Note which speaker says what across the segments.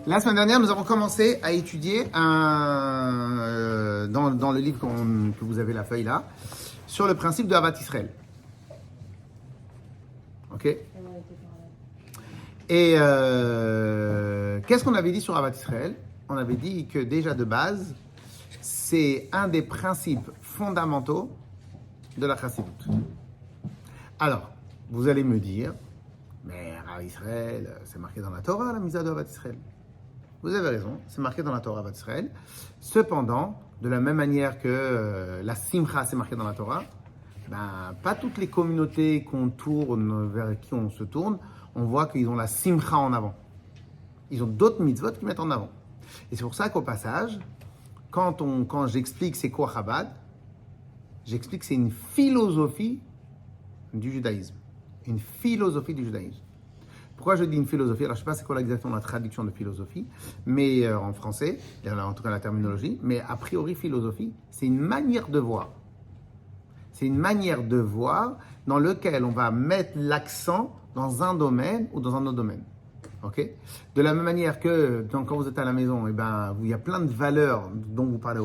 Speaker 1: La semaine dernière, nous avons commencé à étudier dans le livre que vous avez la feuille là, sur le principe de Avat Israël. Ok. Et qu'est-ce qu'on avait dit sur Avat Israël? On avait dit que déjà de base, c'est un des principes fondamentaux de la Chassidut. Alors, vous allez me dire, mais Avat Israël, c'est marqué dans la Torah, la Misa de Avat Israël. Vous avez raison, c'est marqué dans la Torah Avat Israël. Cependant, de la même manière que la Simcha, c'est marqué dans la Torah, pas toutes les communautés qu'on tourne, vers qui on se tourne, on voit qu'ils ont la Simcha en avant. Ils ont d'autres mitzvot qui mettent en avant. Et c'est pour ça qu'au passage, quand j'explique c'est quoi Chabad, j'explique que c'est une philosophie du judaïsme. Une philosophie du judaïsme. Pourquoi je dis une philosophie? Alors, je ne sais pas c'est quoi exactement la traduction de philosophie, mais en français, en tout cas la terminologie, mais a priori, philosophie, c'est une manière de voir. C'est une manière de voir dans laquelle on va mettre l'accent dans un domaine ou dans un autre domaine. Okay? De la même manière que quand vous êtes à la maison, il y a plein de valeurs dont vous parlez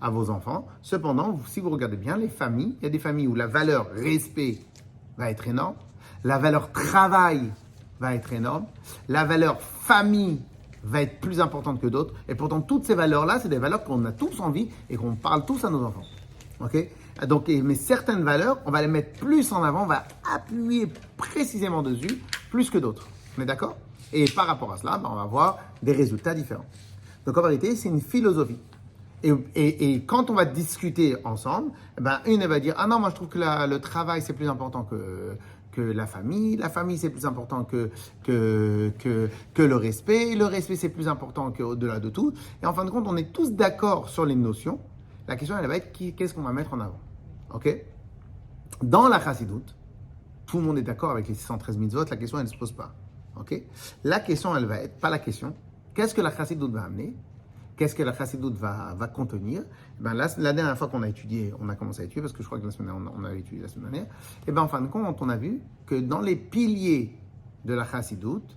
Speaker 1: à vos enfants. Cependant, si vous regardez bien, les familles, il y a des familles où la valeur respect va être énorme, la valeur travail va être énorme, la valeur famille va être plus importante que d'autres, et pourtant toutes ces valeurs-là, c'est des valeurs qu'on a tous envie et qu'on parle tous à nos enfants. Ok? Donc, mais certaines valeurs, on va les mettre plus en avant, on va appuyer précisément dessus, plus que d'autres. On est d'accord? Et par rapport à cela, on va avoir des résultats différents. Donc en vérité, c'est une philosophie. Et quand on va discuter ensemble, une elle va dire « Ah non, moi je trouve que le travail c'est plus important que la famille c'est plus important que le respect c'est plus important qu'au-delà de tout. » Et en fin de compte, on est tous d'accord sur les notions. La question elle va être qu'est-ce qu'on va mettre en avant. Ok? Dans la Chassidut, tout le monde est d'accord avec les 613 mitzvot, la question elle ne se pose pas. Okay? La question, elle va être, pas la question, qu'est-ce que la Chassidut va amener? Qu'est-ce que la Chassidut va contenir? La dernière fois qu'on a étudié, on a commencé à étudier, parce que je crois que on avait étudié la semaine dernière, en fin de compte, on a vu que dans les piliers de la Chassidut,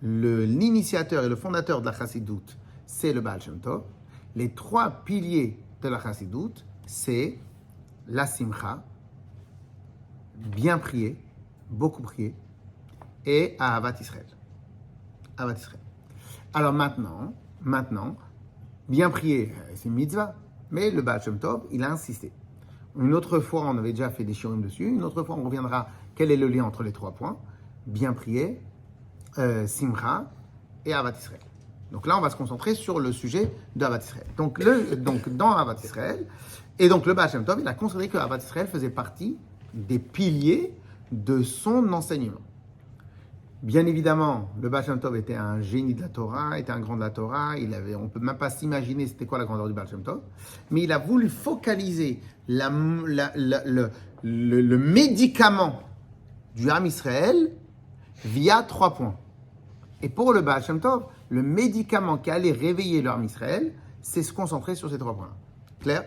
Speaker 1: l'initiateur et le fondateur de la Chassidut, c'est le Baal Shem Tov. Les trois piliers de la Chassidut, c'est la Simcha, bien prier, beaucoup prier, et à Avat Israël. Avat Israël. Alors maintenant, bien prier, c'est mitzvah, mais le Baal Shem Tov, il a insisté. Une autre fois, on avait déjà fait des shiurim dessus, une autre fois, on reviendra, quel est le lien entre les trois points? Bien prier, Simcha et Avat Israël. Donc là, on va se concentrer sur le sujet de Avat Israël. Donc dans Avat Israël, et donc le Baal Shem Tov, il a considéré que Avat Israël faisait partie des piliers de son enseignement. Bien évidemment, le Baal Shem Tov était un génie de la Torah, était un grand de la Torah. On ne peut même pas s'imaginer c'était quoi la grandeur du Baal Shem Tov. Mais il a voulu focaliser le médicament du Ham Israël via 3 points. Et pour le Baal Shem Tov, le médicament qui allait réveiller le Ham Israël, c'est se concentrer sur ces 3 points. Clair?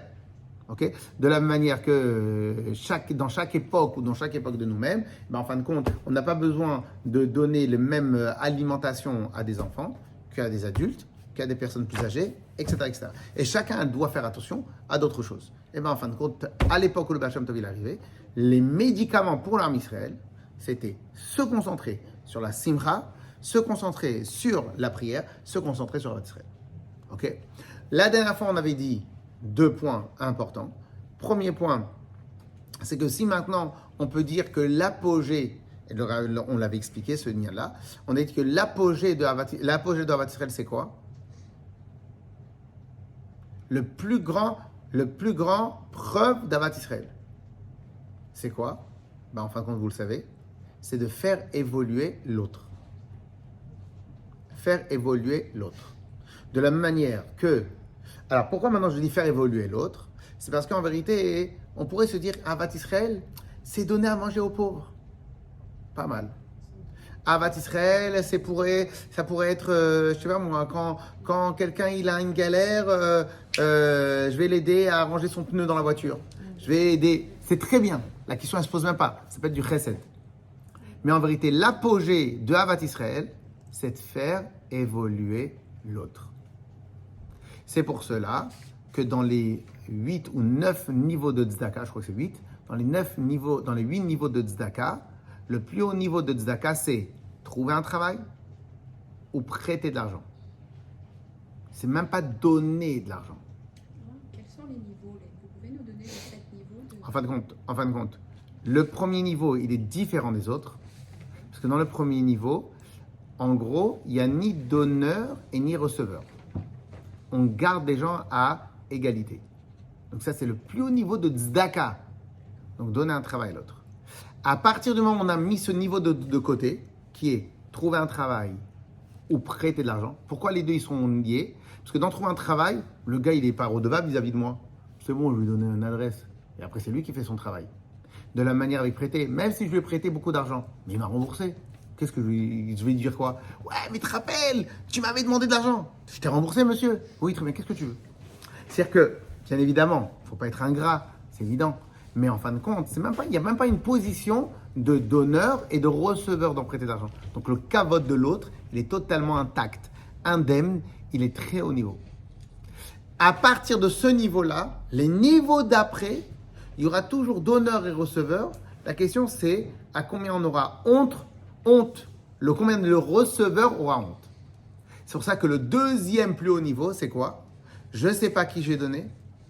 Speaker 1: Okay? De la même manière que dans chaque époque ou dans chaque époque de nous-mêmes, en fin de compte, on n'a pas besoin de donner la même alimentation à des enfants qu'à des adultes, qu'à des personnes plus âgées, etc., etc. Et chacun doit faire attention à d'autres choses. Et en fin de compte, à l'époque où le Baal Shem Tov est arrivé, les médicaments pour l'armée Israël, c'était se concentrer sur la Simcha, se concentrer sur la prière, se concentrer sur Avat Israël. Ok? La dernière fois, on avait dit 2 points importants. Premier point, c'est que si maintenant on peut dire que l'apogée, on l'avait expliqué ce lien-là, on a dit que l'apogée de Avat Israël, c'est quoi? Le plus grand preuve d'Avat Israël. C'est quoi? En fin de compte, vous le savez, c'est de faire évoluer l'autre. Faire évoluer l'autre. De la même manière que... Alors, pourquoi maintenant je dis faire évoluer l'autre? C'est parce qu'en vérité, on pourrait se dire Avat Israël, c'est donner à manger aux pauvres. Pas mal. Avat Israël, ça pourrait être, je sais pas moi, quand quelqu'un il a une galère, je vais l'aider à ranger son pneu dans la voiture. Je vais aider. C'est très bien. La question elle se pose même pas. Ça peut être du chesed. Mais en vérité, l'apogée de Avat Israël, c'est de faire évoluer l'autre. C'est pour cela que dans les 8 ou 9 niveaux de tzedaka, je crois que c'est 8, dans les 8 niveaux de tzedaka, le plus haut niveau de tzedaka, c'est trouver un travail ou prêter de l'argent. C'est même pas donner de l'argent.
Speaker 2: Quels sont les niveaux? Vous pouvez nous donner les 7 niveaux
Speaker 1: En fin de compte, le premier niveau, il est différent des autres. Parce que dans le premier niveau, en gros, il n'y a ni donneur et ni receveur. On garde les gens à égalité. Donc ça, c'est le plus haut niveau de tzedaka. Donc donner un travail à l'autre. À partir du moment où on a mis ce niveau de côté, qui est trouver un travail ou prêter de l'argent, pourquoi les deux ils sont liés? Parce que dans trouver un travail, le gars il n'est pas redevable vis-à-vis de moi. C'est bon, je lui donner une adresse. Et après, c'est lui qui fait son travail. De la manière avec prêter, même si je lui ai prêté beaucoup d'argent, mais il m'a remboursé. Qu'est-ce que je vais lui dire quoi? Ouais, mais te rappelles, tu m'avais demandé de l'argent. Je t'ai remboursé, monsieur. Oui, très bien, qu'est-ce que tu veux? C'est-à-dire que, bien évidemment, il ne faut pas être ingrat, c'est évident. Mais en fin de compte, il n'y a même pas une position de donneur et de receveur dans prêter d'argent. Donc le kavod de l'autre, il est totalement intact, indemne, il est très haut niveau. À partir de ce niveau-là, les niveaux d'après, il y aura toujours donneur et receveur. La question c'est à combien on aura honte. Combien le receveur aura honte. C'est pour ça que le deuxième plus haut niveau, c'est quoi? Je ne sais pas qui j'ai donné,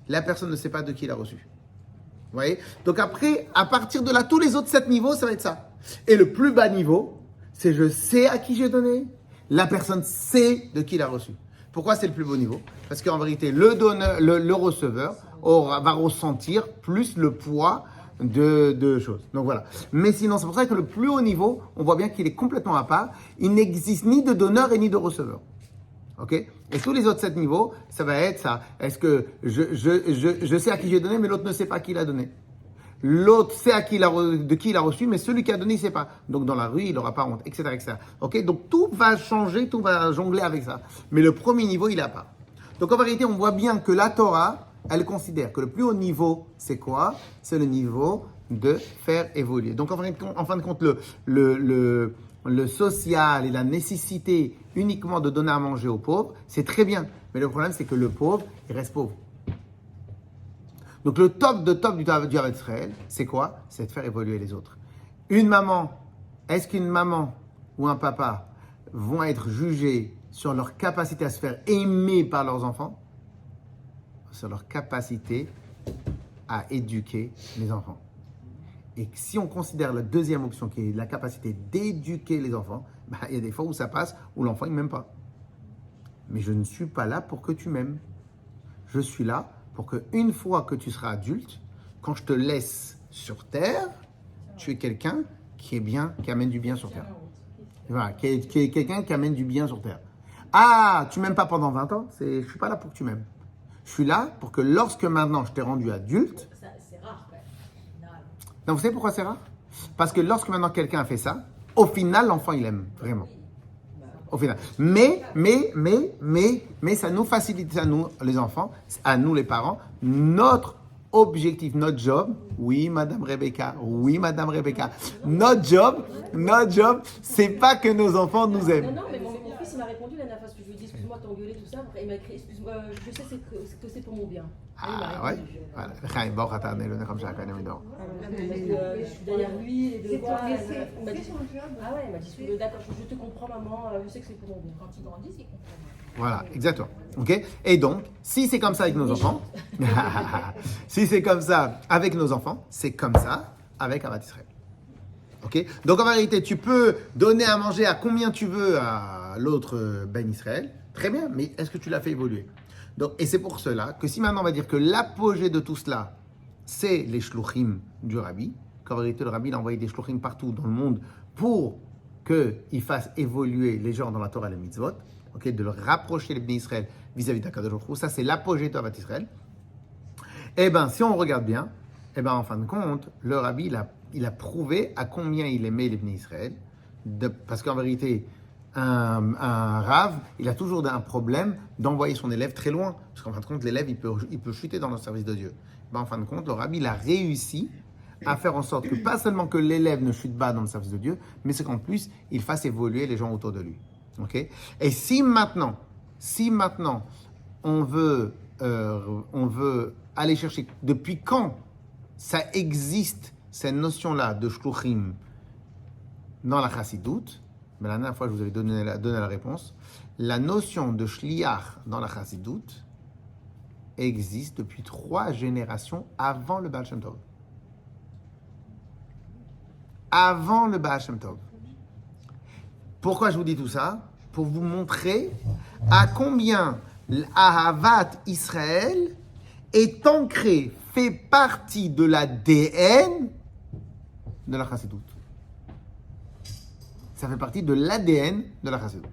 Speaker 1: la personne ne sait pas de qui il a reçu. Vous voyez? Donc après, à partir de là, tous les autres 7 niveaux, ça va être ça. Et le plus bas niveau, c'est je sais à qui j'ai donné, la personne sait de qui il a reçu. Pourquoi c'est le plus beau niveau? Parce qu'en vérité, le donneur, le receveur va ressentir plus le poids de choses. Donc voilà. Mais sinon, c'est pour ça que le plus haut niveau, on voit bien qu'il est complètement à part. Il n'existe ni de donneur et ni de receveur. Ok? Et tous les autres 7 niveaux, ça va être ça. Est-ce que je sais à qui j'ai donné, mais l'autre ne sait pas à qui il a donné. L'autre sait de qui il a reçu, mais celui qui a donné, il ne sait pas. Donc dans la rue, il n'aura pas honte, etc., etc. Ok? Donc tout va changer, tout va jongler avec ça. Mais le premier niveau, il n'a pas. Donc en vérité, on voit bien que la Torah, elle considère que le plus haut niveau, c'est quoi? C'est le niveau de faire évoluer. Donc en fin de compte, le social et la nécessité uniquement de donner à manger aux pauvres, c'est très bien. Mais le problème, c'est que le pauvre, il reste pauvre. Donc le top du Havre Israël, c'est quoi? C'est de faire évoluer les autres. Une maman, est-ce qu'une maman ou un papa vont être jugés sur leur capacité à se faire aimer par leurs enfants? Sur leur capacité à éduquer les enfants. Et si on considère la deuxième option qui est la capacité d'éduquer les enfants, il y a des fois où ça passe, où l'enfant il ne m'aime pas. Mais je ne suis pas là pour que tu m'aimes. Je suis là pour qu'une fois que tu seras adulte, quand je te laisse sur terre, tu es quelqu'un qui est bien, qui amène du bien sur terre. Voilà, qui est quelqu'un qui amène du bien sur terre. Ah, tu m'aimes pas pendant 20 ans, je ne suis pas là pour que tu m'aimes. Je suis là pour que lorsque maintenant je t'ai rendu adulte...
Speaker 3: C'est rare quand même.
Speaker 1: Non, vous savez pourquoi c'est rare? Parce que lorsque maintenant quelqu'un a fait ça, au final, l'enfant, il aime, vraiment. Au final. Mais, ça nous facilite, à nous, les enfants, à nous, les parents, notre objectif, notre job, oui, Madame Rebecca, notre job, c'est pas que nos enfants nous aiment.
Speaker 3: Non, mais mon fils, il m'a répondu la dernière fois, parce que je lui ai dit, excuse-moi, t'as engueulé, tout ça. Après, il m'a écrit, excuse-moi, je sais que c'est pour mon bien.
Speaker 1: Ah ouais? Voilà.
Speaker 3: Je suis derrière lui, les deux doigts. Il m'a dit, ah ouais, il m'a dit, d'accord, je te comprends, maman, je sais que c'est pour mon bien.
Speaker 2: Quand ils grandissent, ils comprennent.
Speaker 1: Voilà, exactement. Ok? Et donc, si c'est comme ça avec nos enfants, si c'est comme ça avec nos enfants, c'est comme ça avec Havre Israël. Ok? Donc en vérité, tu peux donner à manger à combien tu veux à l'autre Ben Israël. Très bien, mais est-ce que tu l'as fait évoluer? Donc, et c'est pour cela que si maintenant on va dire que l'apogée de tout cela, c'est les shluchim du Rabbi, qu'en vérité le Rabbi il a envoyé des shluchim partout dans le monde pour qu'ils fassent évoluer les gens dans la Torah et les mitzvot, okay, de leur rapprocher les Bnei Israël vis-à-vis d'Akadosh Baruch Hu. Ça c'est l'apogée de Havre Israël. Eh bien, si on regarde bien, eh ben, en fin de compte, le Rabbi il a prouvé à combien il aimait les Bnei Israël, parce qu'en vérité, un Rav, il a toujours un problème d'envoyer son élève très loin. Parce qu'en fin de compte, l'élève, il peut chuter dans le service de Dieu. Ben, en fin de compte, le Rabbi, il a réussi à faire en sorte que pas seulement que l'élève ne chute pas dans le service de Dieu, mais c'est qu'en plus, il fasse évoluer les gens autour de lui. Okay? Et si maintenant, si maintenant on veut aller chercher depuis quand ça existe, cette notion-là de shluchim dans la chassidoute, mais la dernière fois je vous avais donné la réponse, la notion de shliach dans la chassidoute existe depuis 3 générations avant le Baal Shem Tov. Avant le Baal Shem Tov. Pourquoi je vous dis tout ça? Pour vous montrer à combien l'Ahavat Israël est ancré, fait partie de l'ADN de la chassidoute. Ça fait partie de l'ADN de la chassidoute.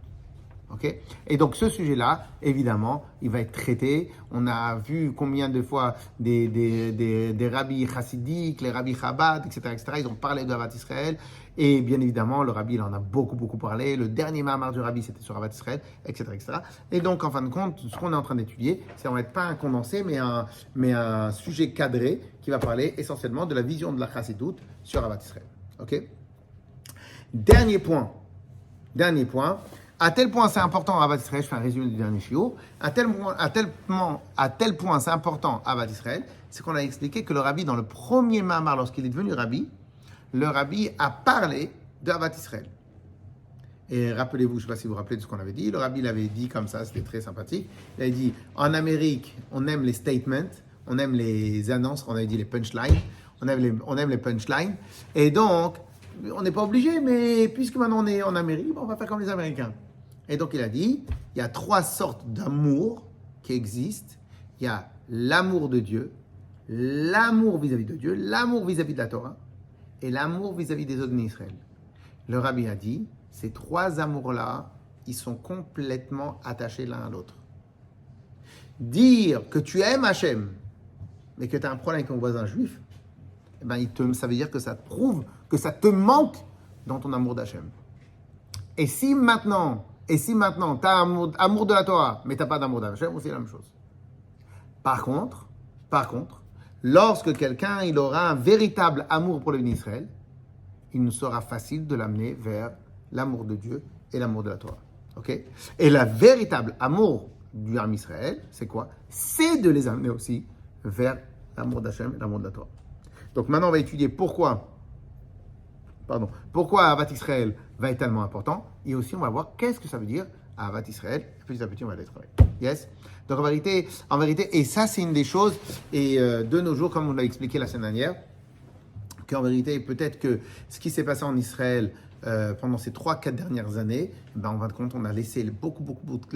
Speaker 1: Okay? Et donc ce sujet-là, évidemment, il va être traité. On a vu combien de fois des rabbis chassidiques, les rabbis Chabad, etc., ils ont parlé de Ahavat Israël. Et bien évidemment, le rabbi, il en a beaucoup parlé. Le dernier Mahamar du rabbi, c'était sur Ahavat Israël, etc., etc. Et donc, en fin de compte, ce qu'on est en train d'étudier, c'est en fait pas un condensé, mais un sujet cadré qui va parler essentiellement de la vision de la chassidoute sur Ahavat Israël. Ok? Dernier point. À tel point c'est important à Ahavat Israël, je fais un résumé du dernier shiur, à tel point c'est important à Ahavat Israël, c'est qu'on a expliqué que le rabbi, dans le premier Mahamar, lorsqu'il est devenu rabbi, le rabbi a parlé de Ahavat Israël. Et rappelez-vous, je ne sais pas si vous vous rappelez de ce qu'on avait dit, le rabbi l'avait dit comme ça, c'était très sympathique. Il avait dit, en Amérique, on aime les statements, on aime les annonces, on avait dit les punchlines, on aime les punchlines, et donc, on n'est pas obligé, mais puisque maintenant on est en Amérique, on va faire comme les Américains. Et donc il a dit, il y a 3 sortes d'amour qui existent. Il y a l'amour de Dieu, l'amour vis-à-vis de Dieu, l'amour vis-à-vis de la Torah, et l'amour vis-à-vis des autres Israël. Le rabbi a dit, ces 3 amours-là, ils sont complètement attachés l'un à l'autre. Dire que tu aimes Hachem, mais que tu as un problème avec ton voisin juif, eh ben, ça veut dire que ça te prouve que ça te manque dans ton amour d'Hachem. Et si maintenant tu as amour de la Torah, mais tu n'as pas d'amour d'Hachem, c'est la même chose. Par contre, lorsque quelqu'un il aura un véritable amour pour le béni Israël, il nous sera facile de l'amener vers l'amour de Dieu et l'amour de la Torah. Okay? Et le véritable amour du Ham Israël, c'est quoi? C'est de les amener aussi vers l'amour d'Hachem et l'amour de la Torah. Donc maintenant, on va étudier pourquoi Ahavat Israël va être tellement important. Et aussi, on va voir qu'est-ce que ça veut dire Ahavat Israël. Petit à petit, on va aller travailler. Yes? Donc en vérité, et ça, c'est une des choses, et de nos jours, comme on l'a expliqué la semaine dernière, qu'en vérité, peut-être que ce qui s'est passé en Israël pendant ces 3-4 dernières années, en fin de compte, on a laissé beaucoup de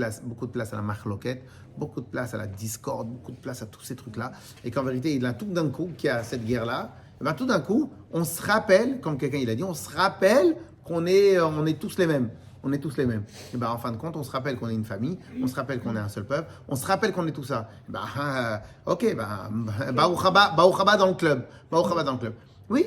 Speaker 1: place à la machloket, beaucoup de place à la discorde, beaucoup de place à tous ces trucs-là, et qu'en vérité, il y a tout d'un coup qu'il y a cette guerre-là, tout d'un coup, on se rappelle, comme quelqu'un il a dit, on se rappelle qu'on est tous les mêmes. On est tous les mêmes. Et en fin de compte, on se rappelle qu'on est une famille, on se rappelle qu'on est un seul peuple, on se rappelle qu'on est tout ça. Baruch haba dans le club. Oui,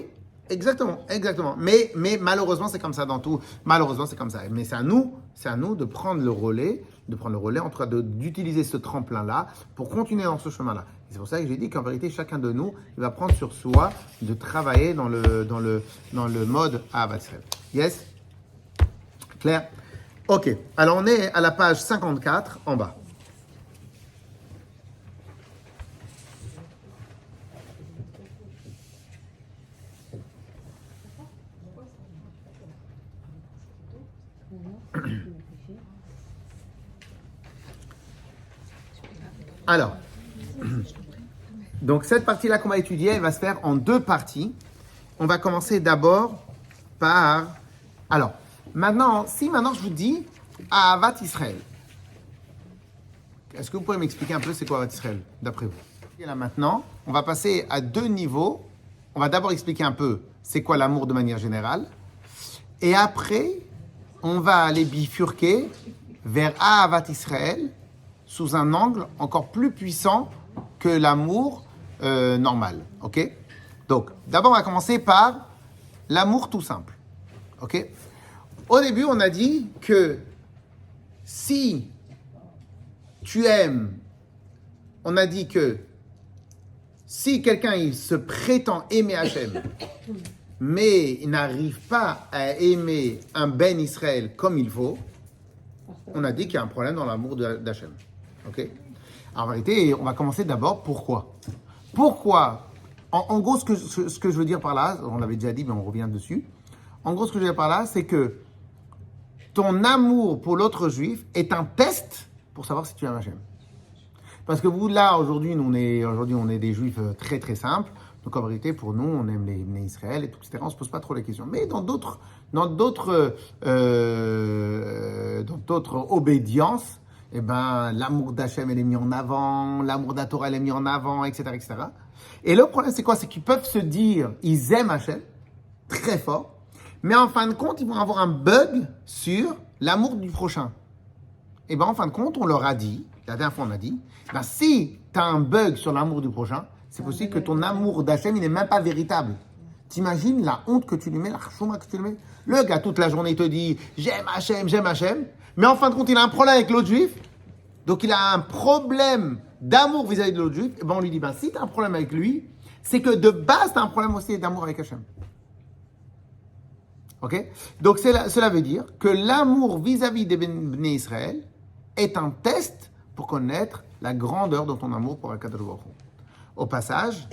Speaker 1: exactement. Mais malheureusement, c'est comme ça dans tout. Malheureusement, c'est comme ça. Mais c'est à nous de prendre le relais, d'utiliser ce tremplin-là pour continuer dans ce chemin-là. C'est pour ça que j'ai dit qu'en vérité, chacun de nous, il va prendre sur soi de travailler dans le mode Ahavat Israël. Yes? Clair? Ok. Alors, on est à la page 54 en bas. Alors, donc cette partie-là qu'on va étudier, elle va se faire en 2 parties. On va commencer d'abord par... Alors, maintenant je vous dis Ahavat Israël. Est-ce que vous pouvez m'expliquer un peu c'est quoi Ahavat Israël, d'après vous? Et là maintenant, on va passer à 2 niveaux. On va d'abord expliquer un peu c'est quoi l'amour de manière générale. Et après, on va aller bifurquer vers Ahavat Israël sous un angle encore plus puissant que l'amour normal. Ok? Donc, d'abord, on va commencer par l'amour tout simple. Ok? Au début, on a dit que si tu aimes, on a dit que si quelqu'un il se prétend aimer Hachem, mais il n'arrive pas à aimer un Ben Israël comme il faut, On a dit qu'il y a un problème dans l'amour d'Hachem. Ok? Alors, en vérité, on va commencer d'abord, pourquoi? Pourquoi? En gros, ce que je veux dire par là, on l'avait déjà dit, mais on revient dessus. En gros, ce que je veux dire par là, c'est que ton amour pour l'autre juif est un test pour savoir si tu aimes Hachem. Parce que vous, là, aujourd'hui, on est des juifs très, très simples. Donc, en vérité, pour nous, on aime les Israël et tout, etc. On ne se pose pas trop les questions. Mais dans d'autres obédiences, eh ben, l'amour d'Hachem, elle est mis en avant, l'amour de la Torah, elle est mis en avant, etc., etc. Et le problème, c'est quoi? C'est qu'ils peuvent se dire, ils aiment Hachem, très fort, mais en fin de compte, ils vont avoir un bug sur l'amour du prochain. Et bien, en fin de compte, on leur a dit, la dernière fois, on a dit, ben, si tu as un bug sur l'amour du prochain, c'est possible que ton amour d'Hachem, il n'est même pas véritable. T'imagines la honte que tu lui mets, la chouma que tu lui mets? Le gars, toute la journée, il te dit, j'aime Hachem, mais en fin de compte, il a un problème avec l'autre juif, donc il a un problème d'amour vis-à-vis de l'autre juif, et ben on lui dit, ben, si tu as un problème avec lui, c'est que de base, tu as un problème aussi d'amour avec Hachem. Ok? Donc cela veut dire que l'amour vis-à-vis des Bnei Israël est un test pour connaître la grandeur de ton amour pour Akadosh Baruch Hu. Au passage,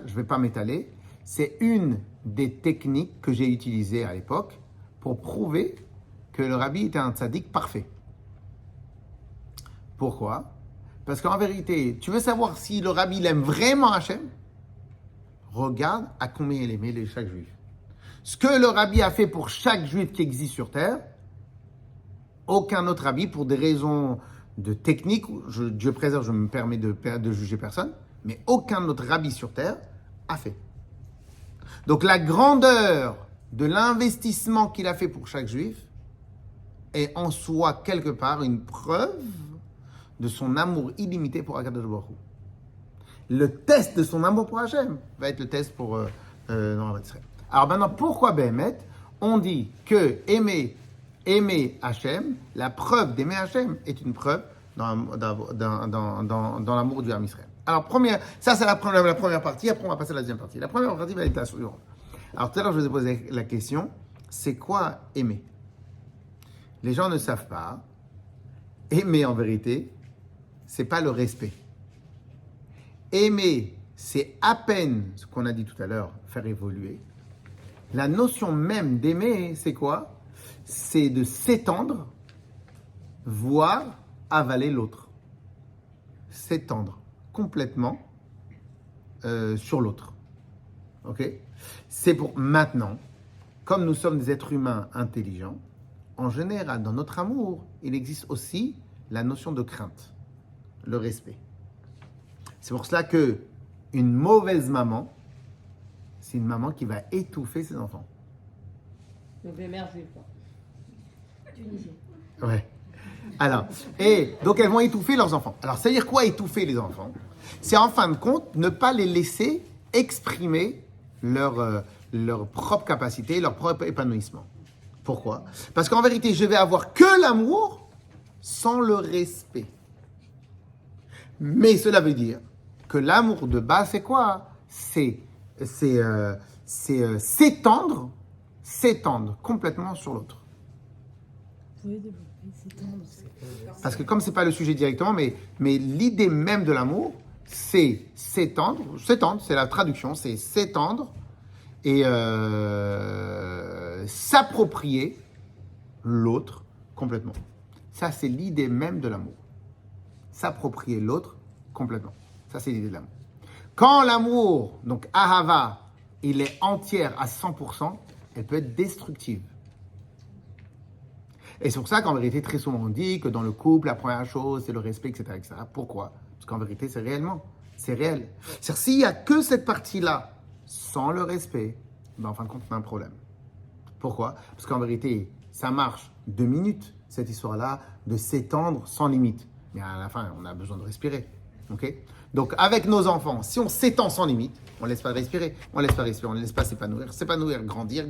Speaker 1: je ne vais pas m'étaler, c'est une des techniques que j'ai utilisées à l'époque pour prouver que le rabbi était un tzaddik parfait. Pourquoi? Parce qu'en vérité, tu veux savoir si le rabbi l'aime vraiment Hachem? Regarde à combien il aimait chaque juif. Ce que le rabbi a fait pour chaque juif qui existe sur terre, aucun autre rabbi, pour des raisons de technique, Dieu préserve, je me permets de juger personne, mais aucun autre rabbi sur terre a fait. Donc la grandeur de l'investissement qu'il a fait pour chaque juif est en soi quelque part une preuve de son amour illimité pour Akadosh Baruch Hu. Le test de son amour pour Hachem va être le test pour dans la Israël. Alors maintenant, pourquoi Béhémet, on dit que aimer Hachem, la preuve d'aimer Hachem est une preuve dans l'amour du Ham Israël. Alors, ça c'est la première partie, après on va passer à la deuxième partie. La première partie va être la suivante. Alors tout à l'heure, je vous ai posé la question, c'est quoi aimer? Les gens ne savent pas. Aimer, en vérité, c'est pas le respect. Aimer, c'est à peine ce qu'on a dit tout à l'heure, faire évoluer. La notion même d'aimer, c'est quoi? C'est de s'étendre, voire avaler l'autre. S'étendre complètement sur l'autre. Ok? C'est pour maintenant, comme nous sommes des êtres humains intelligents, en général, dans notre amour, il existe aussi la notion de crainte, le respect. C'est pour cela que une mauvaise maman, c'est une maman qui va étouffer ses enfants.
Speaker 3: Donc les mères juives, quoi. Tunisien.
Speaker 1: Ouais. Alors, et donc elles vont étouffer leurs enfants. Alors, ça veut dire quoi étouffer les enfants? C'est en fin de compte ne pas les laisser exprimer leur propre capacité, leur propre épanouissement. Pourquoi? Parce qu'en vérité, je vais avoir que l'amour sans le respect. Mais cela veut dire que l'amour de base, c'est quoi? C'est s'étendre complètement sur l'autre. Parce que comme c'est pas le sujet directement, mais l'idée même de l'amour, c'est s'étendre, c'est la traduction, c'est s'étendre et s'approprier l'autre complètement. Ça, c'est l'idée même de l'amour. S'approprier l'autre complètement. Ça, c'est l'idée de l'amour. Quand l'amour, donc Ahava, il est entière à 100%, elle peut être destructive. Et c'est pour ça qu'en vérité, très souvent, on dit que dans le couple, la première chose, c'est le respect, etc., etc. Pourquoi? Parce qu'en vérité, c'est réel. C'est-à-dire, s'il n'y a que cette partie-là, sans le respect, ben, en fin de compte, on a un problème. Pourquoi? Parce qu'en vérité, ça marche 2 minutes, cette histoire-là, de s'étendre sans limite. Mais à la fin, on a besoin de respirer. Okay? Donc, avec nos enfants, si on s'étend sans limite, on ne laisse pas respirer, on ne laisse pas s'épanouir, grandir,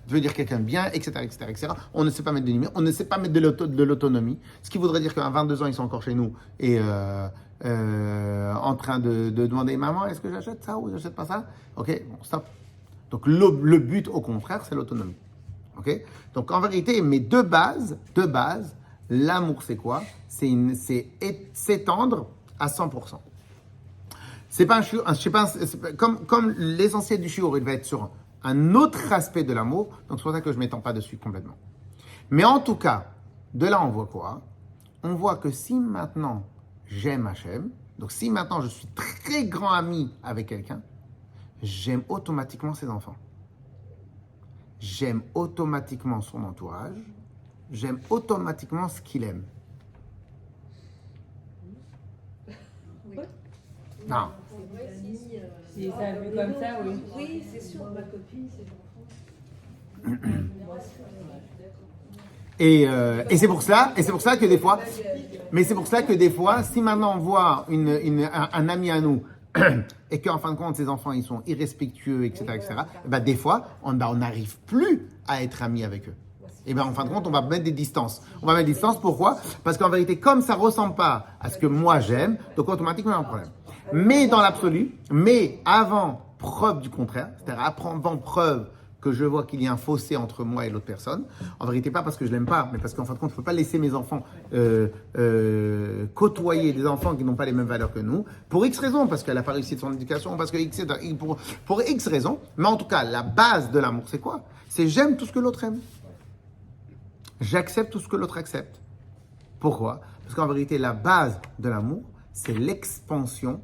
Speaker 1: devenir quelqu'un de bien, etc., etc., etc. On ne sait pas mettre de limite, on ne sait pas mettre de l'autonomie. Ce qui voudrait dire qu'à 22 ans, ils sont encore chez nous et en train de demander « Maman, est-ce que j'achète ça ou j'achète pas ça ?» Ok, bon, stop. Donc, le but, au contraire, c'est l'autonomie. Ok? Donc, en vérité, mais de base, L'amour, c'est quoi? C'est s'étendre à 100%. C'est pas un shiur, je sais pas, comme l'essentiel du shiur, il va être sur un autre aspect de l'amour, donc c'est pour ça que je ne m'étends pas dessus complètement. Mais en tout cas, de là, on voit quoi? On voit que si maintenant j'aime Hachem, donc si maintenant je suis très grand ami avec quelqu'un, j'aime automatiquement ses enfants. J'aime automatiquement son entourage. J'aime automatiquement ce qu'il aime.
Speaker 2: Oui.
Speaker 1: Non.
Speaker 3: Si ça a vu comme ça, oui.
Speaker 4: Oui, c'est sûr, ma copine, ses enfants.
Speaker 1: Et c'est pour ça que des fois, si maintenant on voit un ami à nous et qu'en fin de compte ses enfants ils sont irrespectueux, etc., ben des fois on n'arrive plus à être amis avec eux. Et ben en fin de compte on va mettre des distances. On va mettre des distances, pourquoi? Parce qu'en vérité, comme ça ressemble pas à ce que moi j'aime, donc automatiquement il y a un problème. Mais dans l'absolu, mais avant preuve du contraire, c'est-à-dire avant preuve que je vois qu'il y a un fossé entre moi et l'autre personne, en vérité pas parce que je l'aime pas, mais parce qu'en fin de compte, je ne peux pas laisser mes enfants côtoyer des enfants qui n'ont pas les mêmes valeurs que nous, pour X raisons, parce qu'elle n'a pas réussi de son éducation, parce que pour X raisons, mais en tout cas, la base de l'amour, c'est quoi? C'est j'aime tout ce que l'autre aime. J'accepte tout ce que l'autre accepte. Pourquoi? Parce qu'en vérité, la base de l'amour, c'est l'expansion,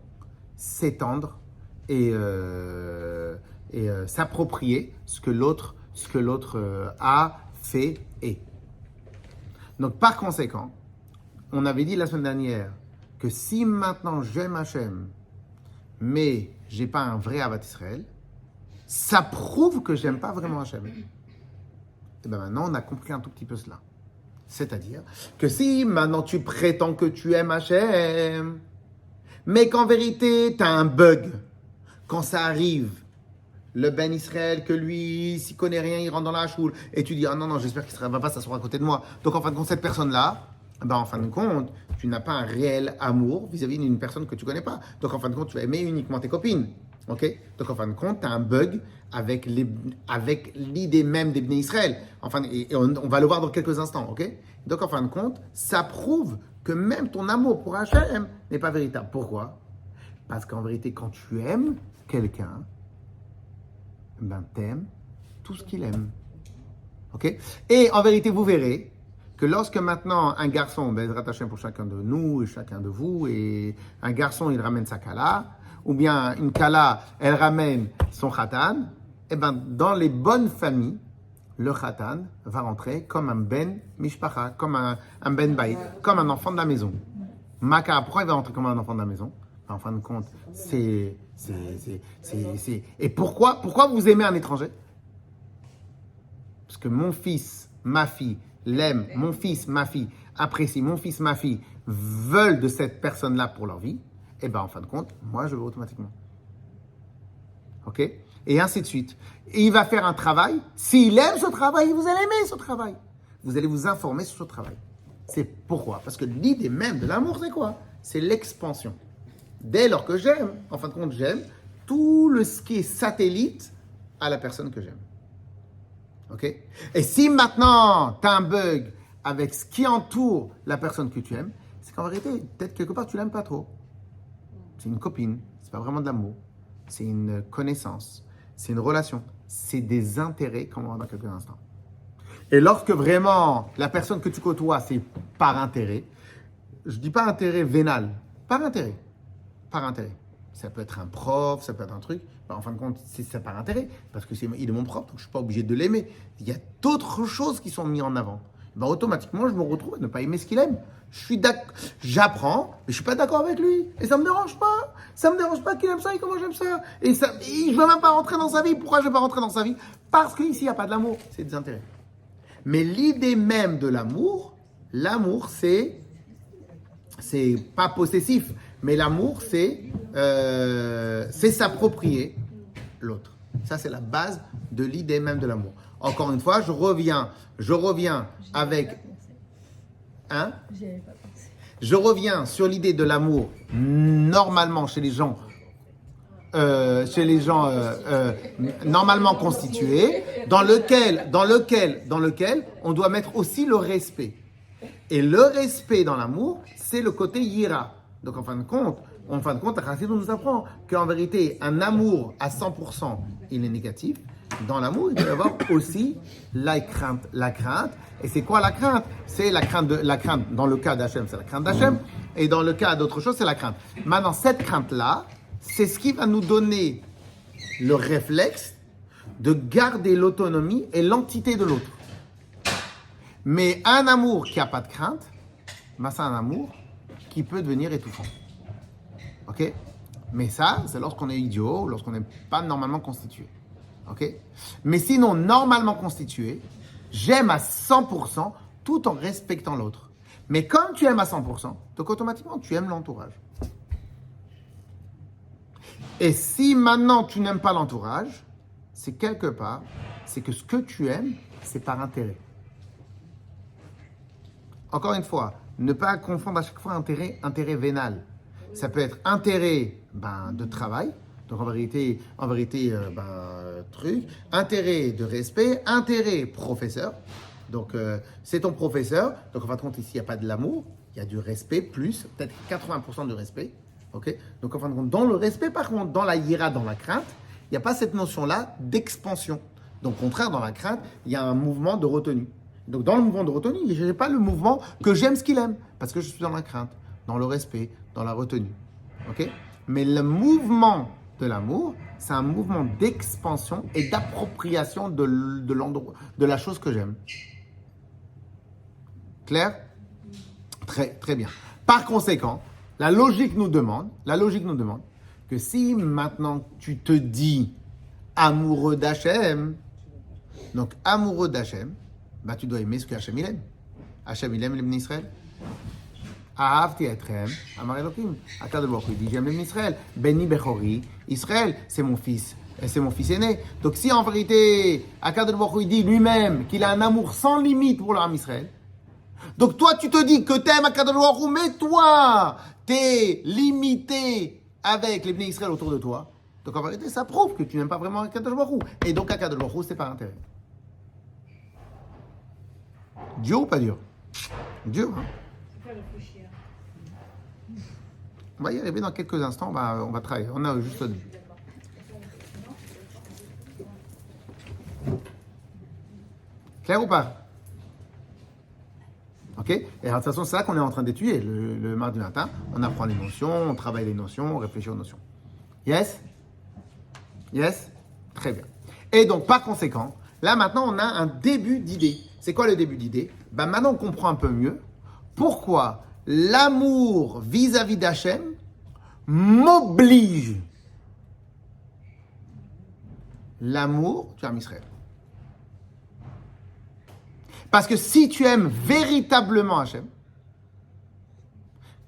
Speaker 1: s'étendre et s'approprier ce que l'autre a fait et. Donc par conséquent, on avait dit la semaine dernière que si maintenant j'aime Hachem, mais j'ai pas un vrai Avat Israël, ça prouve que j'aime pas vraiment Hachem. Et bien maintenant on a compris un tout petit peu cela. C'est-à-dire que si maintenant tu prétends que tu aimes Hachem, mais qu'en vérité tu as un bug, quand ça arrive, le Ben Israël, que lui, s'il connaît rien, il rentre dans la choule, et tu dis, ah non, j'espère qu'il ne va pas s'asseoir à côté de moi. Donc en fin de compte, cette personne-là, ben, en fin de compte, tu n'as pas un réel amour vis-à-vis d'une personne que tu ne connais pas. Donc en fin de compte, tu vas aimer uniquement tes copines. Ok? Donc en fin de compte, tu as un bug avec l'idée même des Ben Israël. Enfin, et on va le voir dans quelques instants. Ok? Donc en fin de compte, ça prouve que même ton amour pour Hachem n'est pas véritable. Pourquoi? Parce qu'en vérité, quand tu aimes quelqu'un, ben t'aimes tout ce qu'il aime. Ok? Et en vérité, vous verrez que lorsque maintenant un garçon, ben rattaché pour chacun de nous et chacun de vous, et un garçon il ramène sa kala, ou bien une kala elle ramène son khatan, et ben dans les bonnes familles, le khatan va rentrer comme un ben mishpacha, comme un ben bayit, comme un enfant de la maison. Maka, pourquoi il va rentrer comme un enfant de la maison? En fin de compte, Et pourquoi vous aimez un étranger? Parce que mon fils, ma fille l'aime, mon fils, ma fille apprécie, mon fils, ma fille veulent de cette personne-là pour leur vie, et bien en fin de compte, moi je veux automatiquement. Ok? Et ainsi de suite. Et il va faire un travail. S'il aime ce travail, vous allez aimer ce travail. Vous allez vous informer sur ce travail. C'est pourquoi? Parce que l'idée même de l'amour, c'est quoi? C'est l'expansion. Dès lors que j'aime, en fin de compte, j'aime tout ce qui est satellite à la personne que j'aime. Ok? Et si maintenant, tu as un bug avec ce qui entoure la personne que tu aimes, c'est qu'en vérité, peut-être quelque part, tu l'aimes pas trop. C'est une copine, c'est pas vraiment de l'amour. C'est une connaissance, c'est une relation, c'est des intérêts, comme on va voir dans quelques instants. Et lorsque vraiment, la personne que tu côtoies, c'est par intérêt, je dis pas intérêt vénal, par intérêt. Par intérêt. Ça peut être un prof, ça peut être un truc. Ben, en fin de compte, c'est ça par intérêt. Parce que il est mon prof, donc je ne suis pas obligé de l'aimer. Il y a d'autres choses qui sont mises en avant. Ben, automatiquement, je me retrouve à ne pas aimer ce qu'il aime. J'apprends, mais je ne suis pas d'accord avec lui. Et ça ne me dérange pas. Ça ne me dérange pas qu'il aime ça et comment j'aime ça. Et je ne veux même pas rentrer dans sa vie. Pourquoi je ne veux pas rentrer dans sa vie? Parce qu'ici, il n'y a pas de l'amour. C'est des intérêts. Mais l'idée même de l'amour, c'est pas possessif. Mais l'amour, c'est s'approprier l'autre. Ça, c'est la base de l'idée même de l'amour. Encore une fois, je reviens avec... Hein? Je reviens sur l'idée de l'amour, normalement, chez les gens normalement constitués, dans lequel on doit mettre aussi le respect. Et le respect dans l'amour, c'est le côté yira. Donc en fin de compte, la Chassidut nous apprend qu'en vérité, un amour à 100%, il est négatif. Dans l'amour, il doit y avoir aussi la crainte. La crainte. Et c'est quoi la crainte? C'est la crainte. Dans le cas d'Hachem, c'est la crainte d'Hachem. Et dans le cas d'autre chose, c'est la crainte. Maintenant, cette crainte-là, c'est ce qui va nous donner le réflexe de garder l'autonomie et l'entité de l'autre. Mais un amour qui n'a pas de crainte, ben c'est un amour qui peut devenir étouffant. Ok? Mais ça, c'est lorsqu'on est idiot, lorsqu'on n'est pas normalement constitué. Ok? Mais sinon, normalement constitué, j'aime à 100% tout en respectant l'autre. Mais comme tu aimes à 100%, donc automatiquement, tu aimes l'entourage. Et si maintenant tu n'aimes pas l'entourage, c'est quelque part, c'est que ce que tu aimes, c'est par intérêt. Encore une fois, ne pas confondre à chaque fois intérêt vénal. Ça peut être intérêt de travail, donc en vérité, intérêt de respect, intérêt professeur. Donc c'est ton professeur, donc en fin de compte ici il n'y a pas de l'amour, il y a du respect plus, peut-être 80% de respect. Okay? Donc en fin de compte, dans le respect par contre, dans la hiéra, dans la crainte, il n'y a pas cette notion-là d'expansion. Donc au contraire, dans la crainte, il y a un mouvement de retenue. Donc dans le mouvement de retenue, je n'ai pas le mouvement que j'aime ce qu'il aime, parce que je suis dans la crainte, dans le respect, dans la retenue. Okay? Mais le mouvement de l'amour, c'est un mouvement d'expansion et d'appropriation de l'endroit, de la chose que j'aime. Clair? Très, très bien. Par conséquent, la logique nous demande que si maintenant tu te dis amoureux d'Hachem, donc amoureux d'Hachem, tu dois aimer ce que Hachem il aime. Hachem il aime les Bnei Israël. Ahavti etchem, Amar Elokim. Akadosh Baruch Hu dit j'aime les Bnei Israël. Beni Bechori, Israël, c'est mon fils aîné. Donc si en vérité Akadosh Baruch Hu dit lui-même qu'il a un amour sans limite pour l'âme Israël, donc toi tu te dis que t'aimes Akadosh Baruch Hu, mais toi t'es limité avec les Bnei Israël autour de toi. Donc en vérité ça prouve que tu n'aimes pas vraiment Akadosh Baruch Hu. Et donc Akadosh Baruch Hu c'est par intérêt. Dur ou pas dur? Dur, hein? On va y arriver dans quelques instants, on va travailler. On a juste au début. Clair ou pas? Ok? Et de toute façon, c'est ça qu'on est en train d'étudier. Le mardi matin, on apprend les notions, on travaille les notions, on réfléchit aux notions. Yes? Yes? Très bien. Et donc, par conséquent, là maintenant, on a un début d'idée. C'est quoi le début d'idée? Maintenant, on comprend un peu mieux pourquoi l'amour vis-à-vis d'Hachem m'oblige. L'amour, tu aimes Israël. Parce que si tu aimes véritablement Hachem,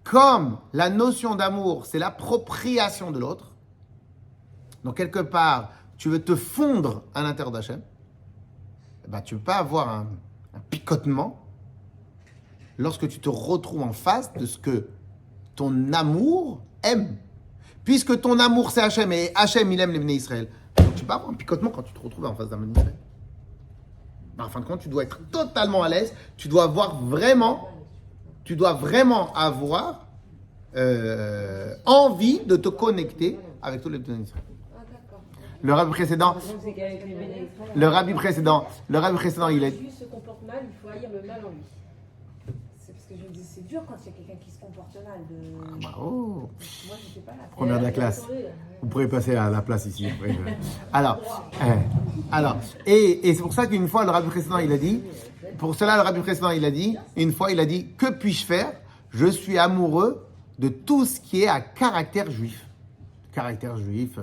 Speaker 1: comme la notion d'amour, c'est l'appropriation de l'autre, donc quelque part, tu veux te fondre à l'intérieur d'Hachem, tu ne peux pas avoir un picotement lorsque tu te retrouves en face de ce que ton amour aime. Puisque ton amour c'est Hachem et Hachem il aime les Bnei Israël. Donc tu peux pas avoir un picotement quand tu te retrouves en face d'un Bnei Israël. En fin de compte, tu dois être totalement à l'aise. Tu dois vraiment avoir envie de te connecter avec tous les Bnei Israël. Le rabbi précédent, il est...
Speaker 3: Lui se comporte mal, il faut haïr le mal en lui. C'est parce que je me dis, c'est dur quand il y a quelqu'un qui se comporte mal. Moi, je sais pas là.
Speaker 1: Première de la classe. Vous pourrez passer à la place ici. Alors, et c'est pour ça qu'une fois, le rabbi précédent, il a dit, que puis-je faire? Je suis amoureux de tout ce qui est à caractère juif. Caractère juif,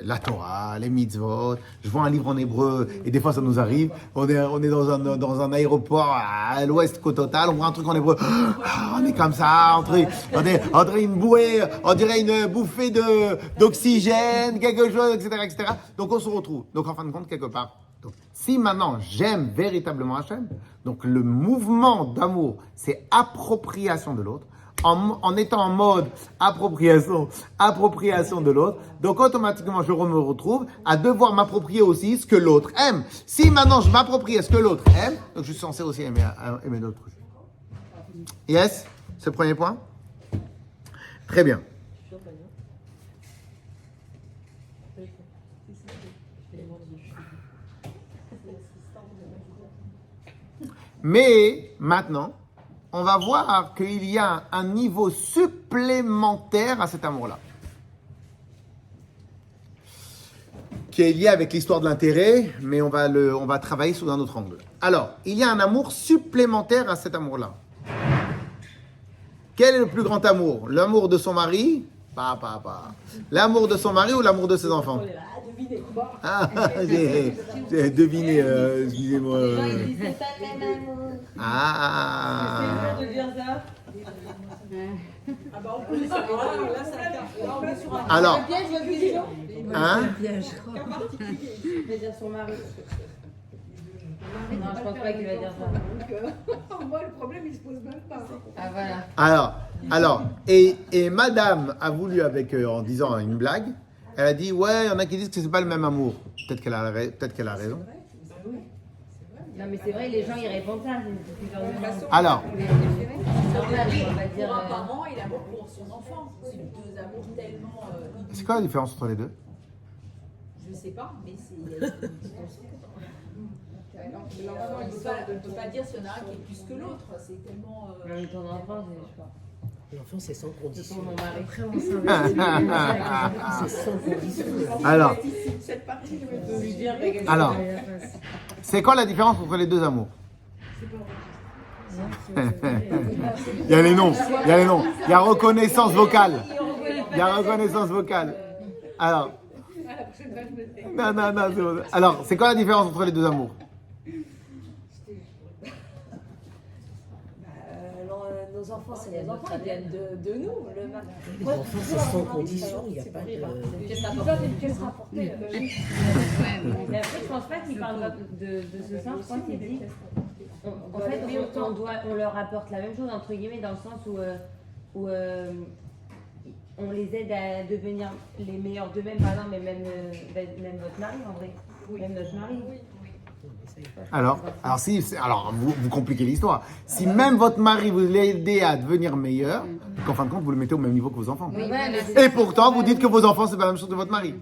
Speaker 1: la Torah, les mitzvot. Je vois un livre en hébreu et des fois ça nous arrive. On est dans un aéroport à l'ouest total. On voit un truc en hébreu. On est comme ça, on dirait une bouée, on dirait une bouffée d'oxygène, quelque chose, etc. Donc on se retrouve. Donc en fin de compte, quelque part. Donc, si maintenant j'aime véritablement Hachem, donc le mouvement d'amour, c'est appropriation de l'autre. En étant en mode appropriation de l'autre, donc automatiquement je me retrouve à devoir m'approprier aussi ce que l'autre aime. Si maintenant je m'approprie ce que l'autre aime, donc je suis censé aussi aimer d'autres choses. Yes? C'est le premier point? Très bien. Mais maintenant, on va voir qu'il y a un niveau supplémentaire à cet amour-là, qui est lié avec l'histoire de l'intérêt, mais on va travailler sous un autre angle. Alors, il y a un amour supplémentaire à cet amour-là. Quel est le plus grand amour? L'amour de son mari? L'amour de son mari ou l'amour de ses enfants? Ah, j'ai deviné, excusez-moi. Ah. Alors, hein?
Speaker 3: Je vais dire son mari. Non, je pense pas qu'il va dire ça.
Speaker 4: Moi, le problème, il se pose même pas.
Speaker 3: Ah, voilà.
Speaker 1: Alors, et madame a voulu en disant une blague, elle a dit, ouais, il y en a qui disent que c'est pas le même amour. Peut-être qu'elle a raison.
Speaker 3: Non, mais c'est vrai, les gens, ils répondent ça.
Speaker 1: Alors,
Speaker 5: Pour un parent et l'amour pour son enfant. C'est deux amours tellement.
Speaker 1: c'est quoi la différence entre les deux?
Speaker 5: Je sais pas, mais c'est. L'enfant, il ne peut pas dire s'il y en a un qui est plus que l'autre. C'est tellement.
Speaker 3: Ton enfant, je sais pas.
Speaker 6: L'enfant, c'est sans condition.
Speaker 3: Mon mari.
Speaker 6: Après, on s'investit. C'est sans condition.
Speaker 1: Alors,
Speaker 4: Cette partie, je vais
Speaker 3: Je peux lui dire,
Speaker 1: Alors. c'est quoi la différence entre les deux amours? Il y a les noms. Il y a reconnaissance vocale. Alors, non, c'est bon. Alors, c'est quoi la différence entre les deux amours?
Speaker 3: Nos enfants, c'est les enfants, ils viennent de nous.
Speaker 6: Les enfants, c'est sans condition. Il n'y a pas de.
Speaker 3: Une pièce rapportée. Mais après, je pense pas qu'il parle de ce sens. Je pense qu'il dit. En fait, on leur apporte la même chose, entre guillemets, dans le sens où on les aide à devenir les meilleurs d'eux-mêmes, par exemple, mais même votre mari, en vrai. Même notre mari.
Speaker 1: Alors vous compliquez l'histoire. Si même votre mari vous l'aide à devenir meilleur, qu'en fin de compte, vous le mettez au même niveau que vos enfants.
Speaker 3: Oui,
Speaker 1: Et pourtant, vous dites que vos enfants, c'est pas la même chose que votre mari.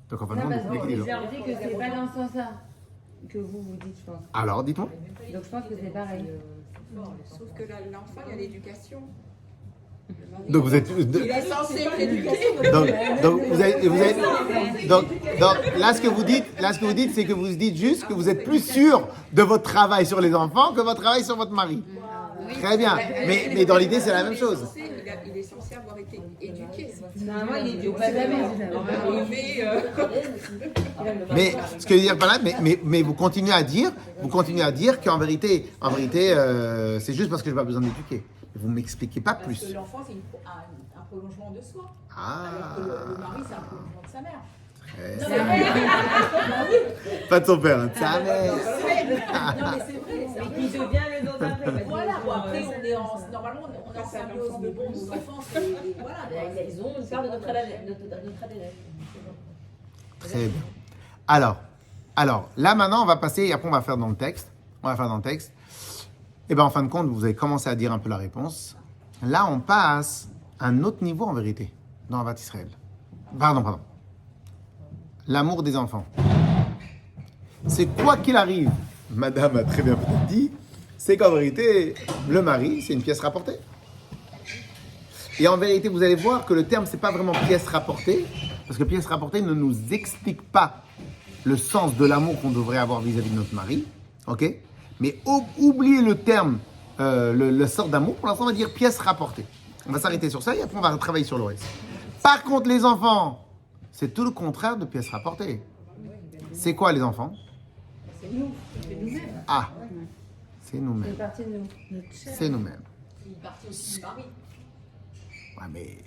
Speaker 1: Donc en fin de compte, vous compliquez
Speaker 3: je
Speaker 1: l'histoire.
Speaker 3: leur dis que c'est pas dans ce sens-là que vous dites, je pense.
Speaker 1: Alors, dites-moi.
Speaker 3: Donc je pense que c'est pareil.
Speaker 2: Sauf que là, l'enfant, il y a l'éducation.
Speaker 1: Donc vous êtes.
Speaker 2: Il est censé être éduqué.
Speaker 1: Donc là ce que vous dites, c'est que vous dites juste que vous êtes plus sûr de votre travail sur les enfants que votre travail sur votre mari. Très bien. Mais dans l'idée, c'est la même chose.
Speaker 2: Il est censé avoir été éduqué.
Speaker 3: Normalement, il est du pas jamais.
Speaker 1: Mais ce que je veux dire par là, mais vous continuez à dire qu'en vérité, c'est juste parce que je n'ai pas besoin d'éduquer. Vous ne m'expliquez pas
Speaker 5: Parce
Speaker 1: plus.
Speaker 5: que l'enfant, c'est un prolongement de soi.
Speaker 1: Ah.
Speaker 5: Alors que le mari, c'est un prolongement de sa mère.
Speaker 1: Pas de son père, hein, de sa mère.
Speaker 5: Non, mais c'est vrai.
Speaker 3: Et qui devient le dos après.
Speaker 5: Voilà, bon, après, normalement, on est en symbiose, mais bon, nos enfants, voilà.
Speaker 3: Ils ont une part de notre ADN.
Speaker 1: Très bien. Alors, là maintenant, on va passer, et après on va faire dans le texte. Et bien, en fin de compte, vous avez commencé à dire un peu la réponse. Là, on passe à un autre niveau, en vérité, dans Avat Israël. Pardon. L'amour des enfants. C'est quoi qu'il arrive, madame a très bien peut-être dit, c'est qu'en vérité, le mari, c'est une pièce rapportée. Et en vérité, vous allez voir que le terme, c'est pas vraiment pièce rapportée, parce que pièce rapportée ne nous explique pas le sens de l'amour qu'on devrait avoir vis-à-vis de notre mari, ok? Mais oubliez le terme, le sort d'amour. Pour l'instant, on va dire pièce rapportée. On va s'arrêter sur ça et après, on va travailler sur le reste. Par contre, les enfants, c'est tout le contraire de pièce rapportée. C'est quoi les enfants?
Speaker 2: C'est nous. C'est nous-mêmes.
Speaker 1: Ah, c'est
Speaker 3: Une
Speaker 1: nous-mêmes.
Speaker 3: partie de nous.
Speaker 1: C'est nous-mêmes.
Speaker 5: C'est une partie aussi du mari.
Speaker 1: Ouais, mais...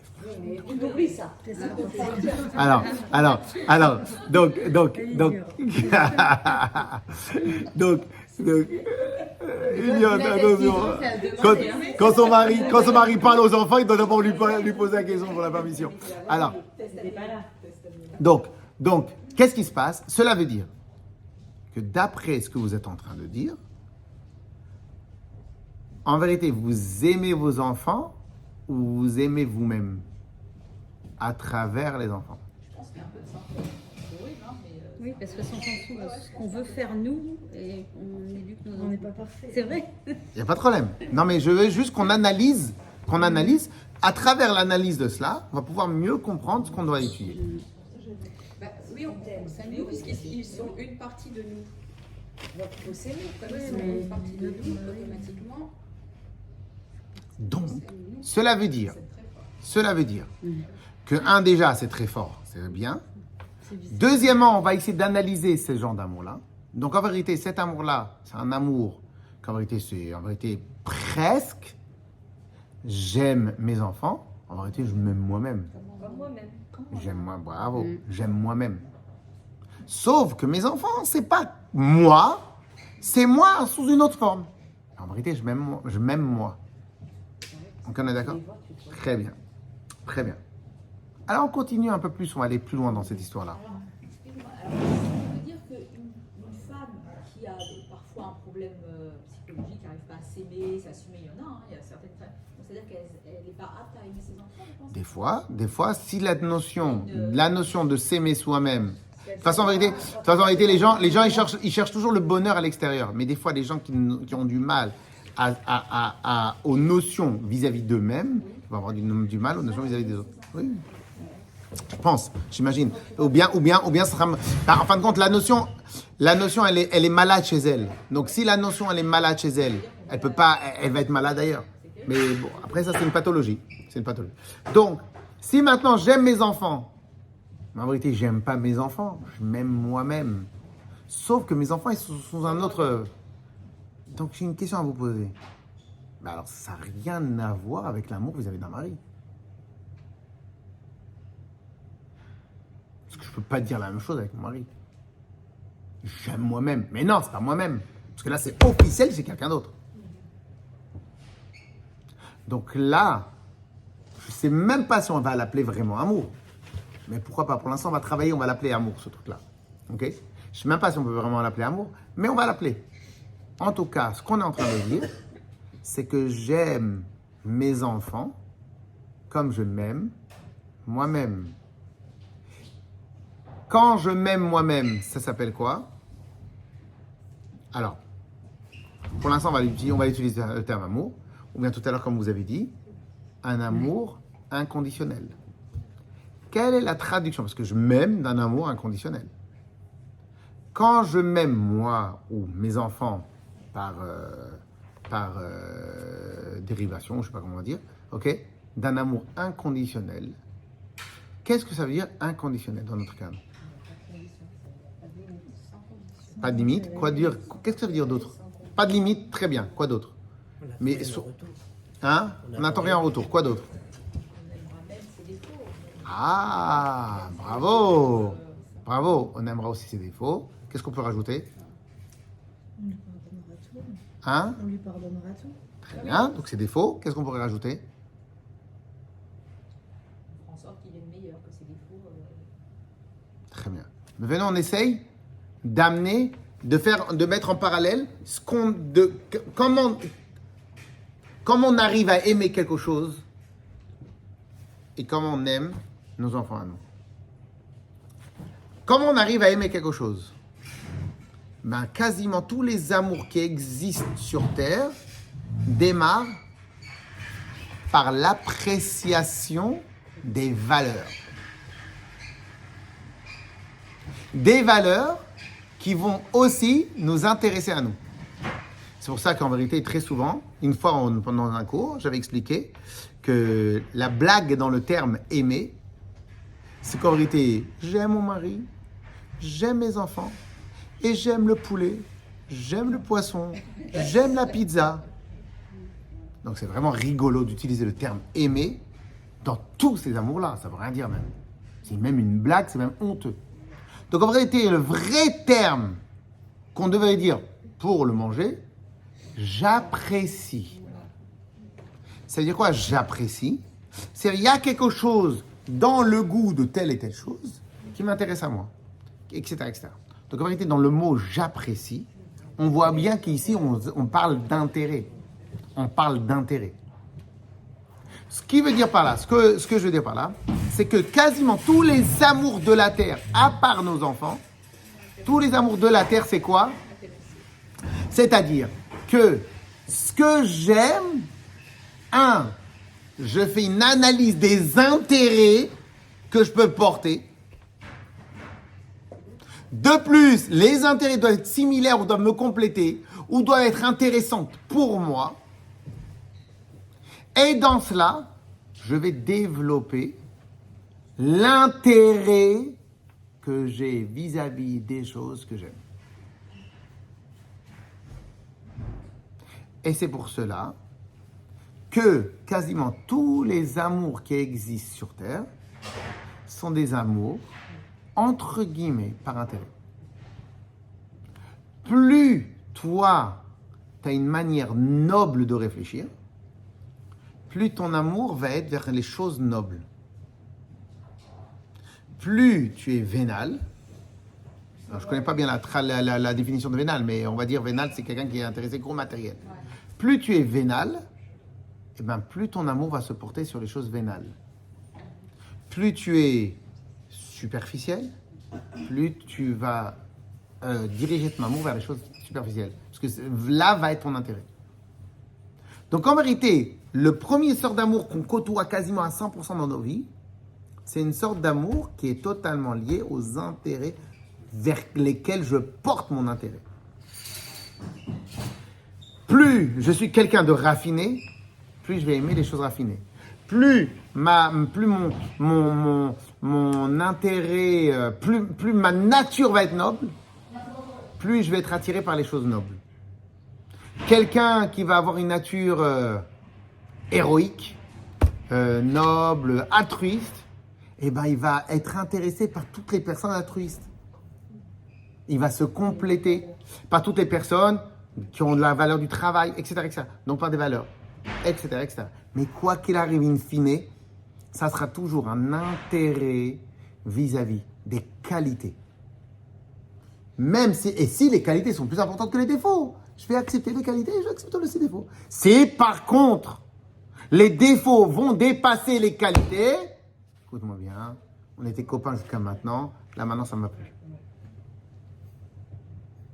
Speaker 3: On oublie ça.
Speaker 1: Alors, donc, Liliane, attention. Quand son mari parle aux enfants, il doit d'abord lui poser la question pour la permission. Alors, donc, qu'est-ce qui se passe? Cela veut dire que d'après ce que vous êtes en train de dire, En vérité, vous aimez vos enfants ou vous aimez vous-même à travers les enfants?
Speaker 5: Je pense qu'il y a un peu de ça. C'est horrible, hein, mais
Speaker 2: Oui, parce que sans ce qu'on veut faire nous, et on éduque nos enfants.
Speaker 4: On n'est pas parfait.
Speaker 2: C'est vrai.
Speaker 1: Il n'y a pas de problème. Non, mais je veux juste qu'on analyse. À travers l'analyse de cela, on va pouvoir mieux comprendre ce qu'on doit étudier.
Speaker 2: Bah, oui, on s'aime nous, puisqu'ils sont une partie de nous. Donc, il faut s'aimer. Comme ils sont une partie de nous, automatiquement,
Speaker 1: Donc,
Speaker 2: on s'aime nous.
Speaker 1: cela veut dire que, déjà, c'est très fort, c'est bien. Deuxièmement, on va essayer d'analyser ce genre d'amour-là. Donc, en vérité, cet amour-là, c'est un amour qu'en vérité, c'est en vérité presque j'aime mes enfants. En vérité, je m'aime moi-même.
Speaker 4: Comme moi-même.
Speaker 1: J'aime moi, bravo, j'aime moi-même. Sauf que mes enfants, c'est pas moi, c'est moi sous une autre forme. En vérité, je m'aime moi. Donc, on est d'accord? Très bien. Très bien. Alors, on continue un peu plus, on va aller plus loin dans cette histoire-là.
Speaker 5: alors, excuse-moi, alors, ça veut dire qu'une femme qui a parfois un problème psychologique, qui n'arrive pas à s'aimer, s'assumer, il y en a, hein, il y a certaines femmes. Donc, c'est-à-dire qu'elle n'est pas apte à aimer ses enfants, je pense.
Speaker 1: Des fois, si la notion de s'aimer soi-même. De toute façon, en vérité, les gens ils cherchent toujours le bonheur à l'extérieur. Mais des fois, les gens qui ont du mal aux notions vis-à-vis d'eux-mêmes, vont avoir du mal aux notions vis-à-vis des autres. Oui. Je pense, j'imagine. Ou bien, ça sera. En fin de compte, la notion, elle est malade chez elle. Donc, si la notion, elle est malade chez elle, elle va être malade ailleurs. Mais bon, après, ça, c'est une pathologie. Donc, si maintenant j'aime mes enfants, mais en vérité, j'aime pas mes enfants, je m'aime moi-même. Sauf que mes enfants, ils sont sous un autre. Donc, j'ai une question à vous poser. Ben alors, ça n'a rien à voir avec l'amour vis-à-vis d'un mari. Parce que je ne peux pas dire la même chose avec mon mari. J'aime moi-même. Mais non, c'est pas moi-même. Parce que là, c'est officiel, c'est quelqu'un d'autre. Donc là, je ne sais même pas si on va l'appeler vraiment amour. Mais pourquoi pas? Pour l'instant, on va travailler, on va l'appeler amour, ce truc-là. Ok? Je ne sais même pas si on peut vraiment l'appeler amour, mais on va l'appeler. En tout cas, ce qu'on est en train de dire, c'est que j'aime mes enfants comme je m'aime moi-même. Quand je m'aime moi-même, ça s'appelle quoi? Alors, pour l'instant, on va utiliser le terme amour, ou bien tout à l'heure, comme vous avez dit, un amour inconditionnel. Quelle est la traduction? Parce que je m'aime d'un amour inconditionnel. Quand je m'aime moi ou mes enfants par dérivation, je ne sais pas comment dire, ok, d'un amour inconditionnel, qu'est-ce que ça veut dire inconditionnel dans notre cas? Pas de limite. Quoi dire? Qu'est-ce que ça veut dire d'autre? Pas de limite, très bien. Quoi d'autre? Mais hein? On n'attend rien en retour. Quoi d'autre? Ah, bravo! Bravo! On aimera aussi ses défauts. Qu'est-ce qu'on peut rajouter?
Speaker 4: On lui pardonnera tout.
Speaker 1: Hein?
Speaker 4: On lui pardonnera tout.
Speaker 1: Très bien. Donc ses défauts. Qu'est-ce qu'on pourrait rajouter?
Speaker 5: On fera en sorte qu'il est meilleur que ses défauts.
Speaker 1: Très bien. Mais venons, on essaye d'amener, de mettre en parallèle comment on arrive à aimer quelque chose et comment on aime nos enfants à nous. Comment on arrive à aimer quelque chose? Ben, quasiment tous les amours qui existent sur Terre démarrent par l'appréciation des valeurs. Des valeurs qui vont aussi nous intéresser à nous. C'est pour ça qu'en vérité, très souvent, une fois pendant un cours, j'avais expliqué que la blague dans le terme « aimer », c'est qu'en vérité, j'aime mon mari, j'aime mes enfants, et j'aime le poulet, j'aime le poisson, j'aime la pizza. Donc c'est vraiment rigolo d'utiliser le terme « aimer » dans tous ces amours-là. Ça ne veut rien dire même. C'est même une blague, c'est même honteux. Donc en vérité, le vrai terme qu'on devrait dire pour le manger, j'apprécie. Ça veut dire quoi, j'apprécie? C'est-à-dire, il y a quelque chose dans le goût de telle et telle chose qui m'intéresse à moi, etc., etc. Donc en vérité, dans le mot j'apprécie, on voit bien qu'ici, on parle d'intérêt. on parle d'intérêt. Ce qui veut dire par là, ce que je veux dire par là, c'est que quasiment tous les amours de la terre, à part nos enfants, tous les amours de la terre, c'est quoi? C'est-à-dire que ce que j'aime, je fais une analyse des intérêts que je peux porter. De plus, les intérêts doivent être similaires ou doivent me compléter ou doivent être intéressants pour moi. Et dans cela, je vais développer l'intérêt que j'ai vis-à-vis des choses que j'aime. Et c'est pour cela que quasiment tous les amours qui existent sur Terre sont des amours, entre guillemets, par intérêt. Plus toi, tu as une manière noble de réfléchir, plus ton amour va être vers les choses nobles. Plus tu es vénal, alors je ne connais pas bien la définition de vénal, mais on va dire vénal, c'est quelqu'un qui est intéressé qu'au matériel. Ouais. Plus tu es vénal, eh ben, plus ton amour va se porter sur les choses vénales. Plus tu es superficiel, plus tu vas diriger ton amour vers les choses superficielles. Parce que là va être ton intérêt. Donc en vérité, le premier sort d'amour qu'on côtoie quasiment à 100% dans nos vies, c'est une sorte d'amour qui est totalement lié aux intérêts vers lesquels je porte mon intérêt. Plus je suis quelqu'un de raffiné, plus je vais aimer les choses raffinées. Plus mon intérêt, plus ma nature va être noble, plus je vais être attiré par les choses nobles. Quelqu'un qui va avoir une nature héroïque, noble, altruiste, eh ben, il va être intéressé par toutes les personnes altruistes. Il va se compléter par toutes les personnes qui ont de la valeur du travail, etc., etc. Donc par des valeurs, etc., etc. Mais quoi qu'il arrive in fine, ça sera toujours un intérêt vis-à-vis des qualités. Même si les qualités sont plus importantes que les défauts, je vais accepter les qualités et je vais accepter aussi les défauts. Si par contre, les défauts vont dépasser les qualités, écoute-moi bien, on était copains jusqu'à maintenant, là maintenant ça ne m'a plus.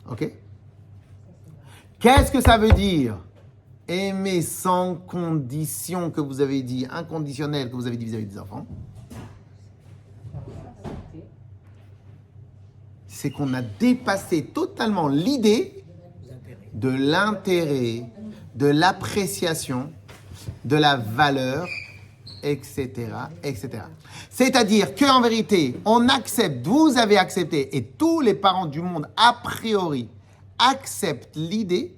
Speaker 1: Ok? Qu'est-ce que ça veut dire? Aimer sans condition que vous avez dit, inconditionnel que vous avez dit vis-à-vis des enfants. C'est qu'on a dépassé totalement l'idée de l'intérêt, de l'appréciation, de la valeur, etc., etc. C'est-à-dire qu'en vérité, on accepte, vous avez accepté, et tous les parents du monde, a priori, acceptent l'idée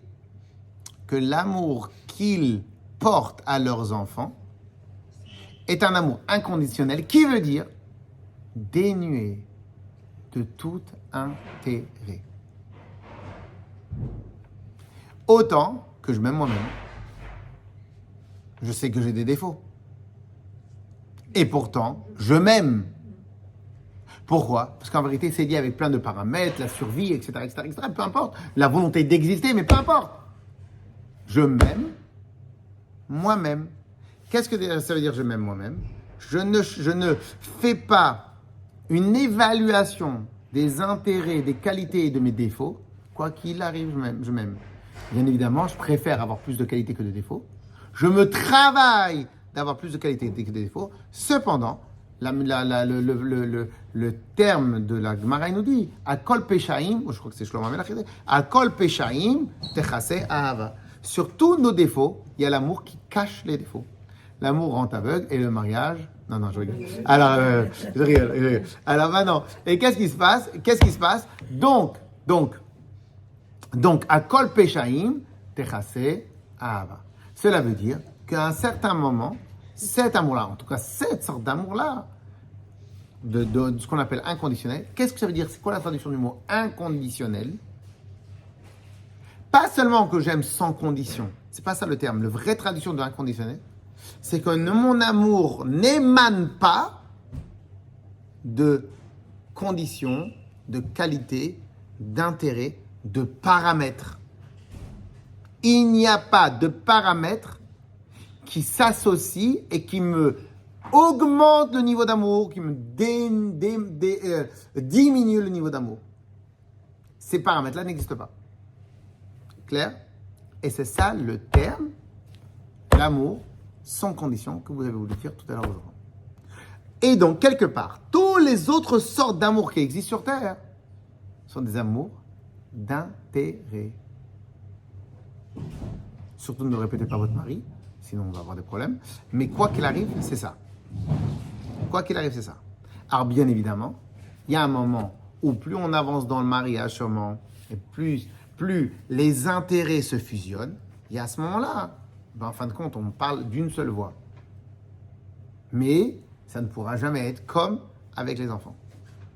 Speaker 1: que l'amour qu'ils portent à leurs enfants est un amour inconditionnel, qui veut dire dénué de tout intérêt. Autant que je m'aime moi-même. Je sais que j'ai des défauts. Et pourtant, je m'aime. Pourquoi? Parce qu'en vérité, c'est lié avec plein de paramètres, la survie, etc., etc., etc. Peu importe. La volonté d'exister, mais peu importe. Je m'aime moi-même. Qu'est-ce que ça veut dire je m'aime moi-même? Je ne fais pas une évaluation des intérêts, des qualités et de mes défauts. Quoi qu'il arrive, je m'aime. Bien évidemment, je préfère avoir plus de qualités que de défauts. Je me travaille d'avoir plus de qualités que de défauts. Cependant, le terme de la Gemara nous dit Akol Peshaim, je crois que c'est Shlomo Amelach, Akol Peshaim techase ahava. Sur tous nos défauts, il y a l'amour qui cache les défauts. L'amour rend aveugle et le mariage. Non, je rigole. Alors, je rigole. Alors maintenant, et qu'est-ce qui se passe? Donc, Akol Peshaim techase ahava. Cela veut dire qu'à un certain moment, cet amour-là, en tout cas cette sorte d'amour-là, de ce qu'on appelle inconditionnel, qu'est-ce que ça veut dire? C'est quoi la traduction du mot inconditionnel? Pas seulement que j'aime sans condition, c'est pas ça le terme. La vraie traduction de inconditionnel, c'est que mon amour n'émane pas de conditions, de qualité, d'intérêt, de paramètres. Il n'y a pas de paramètre qui s'associe et qui me augmente le niveau d'amour, qui me diminue le niveau d'amour. Ces paramètres-là n'existent pas. Clair? Et c'est ça le terme, l'amour sans condition, que vous avez voulu dire tout à l'heure aux enfants. Et donc, quelque part, tous les autres sortes d'amour qui existent sur Terre sont des amours d'intérêt. Surtout ne répétez pas votre mari, sinon on va avoir des problèmes. Mais quoi qu'il arrive, c'est ça. Quoi qu'il arrive, c'est ça. Alors bien évidemment, il y a un moment où plus on avance dans le mariage sûrement, et plus les intérêts se fusionnent, et à ce moment-là, en fin de compte, on parle d'une seule voix. Mais ça ne pourra jamais être comme avec les enfants.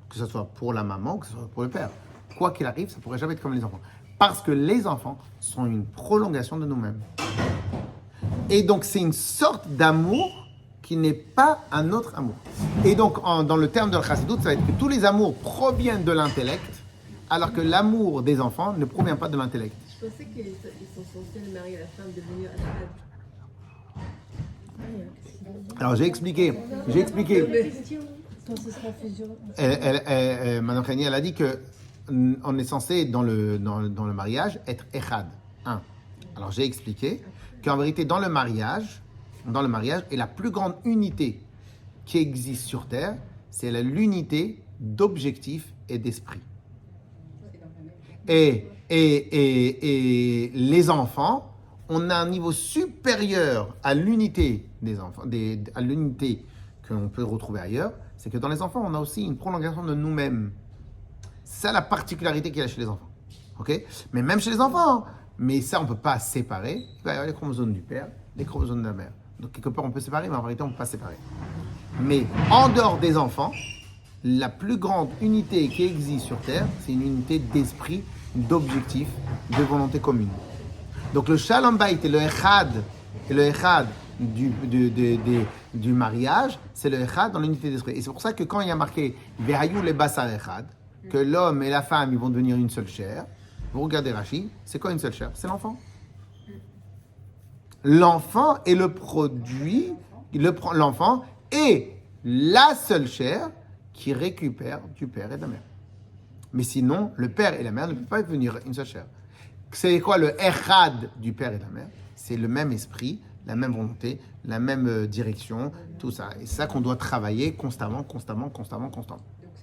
Speaker 1: Que ce soit pour la maman ou que ce soit pour le père. Quoi qu'il arrive, ça ne pourrait jamais être comme les enfants. Parce que les enfants sont une prolongation de nous-mêmes. Et donc, c'est une sorte d'amour qui n'est pas un autre amour. Et donc, dans le terme de la Chassidut, ça va être que tous les amours proviennent de l'intellect, alors que l'amour des enfants ne provient pas de l'intellect.
Speaker 4: Je pensais qu'ils sont censés le mari et la femme devenir Achad.
Speaker 1: Alors, j'ai expliqué.
Speaker 6: Quand ce sera fusion.
Speaker 1: Madame Khani, elle a dit que on est censé, dans le mariage, être Echad, un. Alors, j'ai expliqué qu'en vérité, dans le mariage, est la plus grande unité qui existe sur Terre, c'est l'unité d'objectif et d'esprit. Et les enfants, on a un niveau supérieur à l'unité des enfants, à l'unité qu'on peut retrouver ailleurs, c'est que dans les enfants, on a aussi une prolongation de nous-mêmes. C'est ça la particularité qu'il y a chez les enfants. Ok? Mais même chez les enfants, mais ça, on ne peut pas séparer. Il va y avoir les chromosomes du père, les chromosomes de la mère. Donc, quelque part, on peut séparer, mais en vérité, on ne peut pas séparer. Mais en dehors des enfants, la plus grande unité qui existe sur Terre, c'est une unité d'esprit, d'objectif, de volonté commune. Donc, le Shalom Bayit et le Echad du mariage, c'est le Echad dans l'unité d'esprit. Et c'est pour ça que quand il y a marqué Vehayu le Basar Echad, que l'homme et la femme ils vont devenir une seule chair, vous regardez Rashi, c'est quoi une seule chair? C'est l'enfant. L'enfant est le produit, l'enfant est la seule chair qui récupère du père et de la mère. Mais sinon, le père et la mère ne peuvent pas devenir une seule chair. C'est quoi le Echad du père et de la mère? C'est le même esprit, la même volonté, la même direction, tout ça. Et c'est ça qu'on doit travailler constamment.
Speaker 2: Donc ça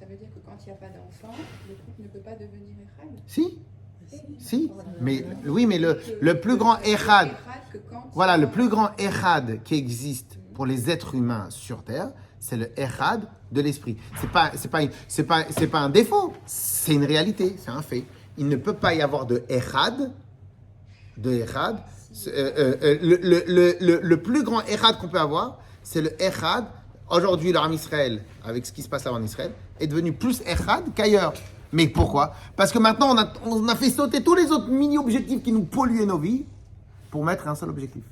Speaker 2: veut dire que quand il n'y a pas d'enfant, le couple ne peut pas devenir Echad?
Speaker 1: Si. Mais oui, mais le plus grand Echad, voilà, le plus grand Echad qui existe pour les êtres humains sur Terre, c'est le Echad de l'esprit. C'est pas un défaut, c'est une réalité, c'est un fait. Il ne peut pas y avoir de Echad. Le plus grand Echad qu'on peut avoir, c'est le Echad. Aujourd'hui, l'armée Israël, avec ce qui se passe là en Israël, est devenu plus Echad qu'ailleurs. Mais pourquoi? Parce que maintenant, on a fait sauter tous les autres mini-objectifs qui nous polluaient nos vies pour mettre un seul objectif.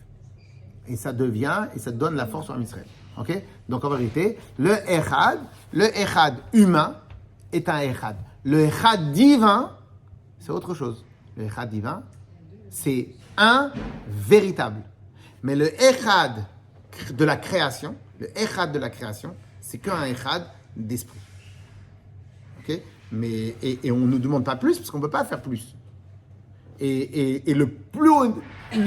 Speaker 1: Et ça donne la force en Israël. Ok? Donc en vérité, le Echad humain est un Echad. Le Echad divin, c'est autre chose. Le Echad divin, c'est un véritable. Mais le Echad de la création, c'est qu'un Echad d'esprit. Ok? Mais, et on ne nous demande pas plus parce qu'on ne peut pas faire plus. Et le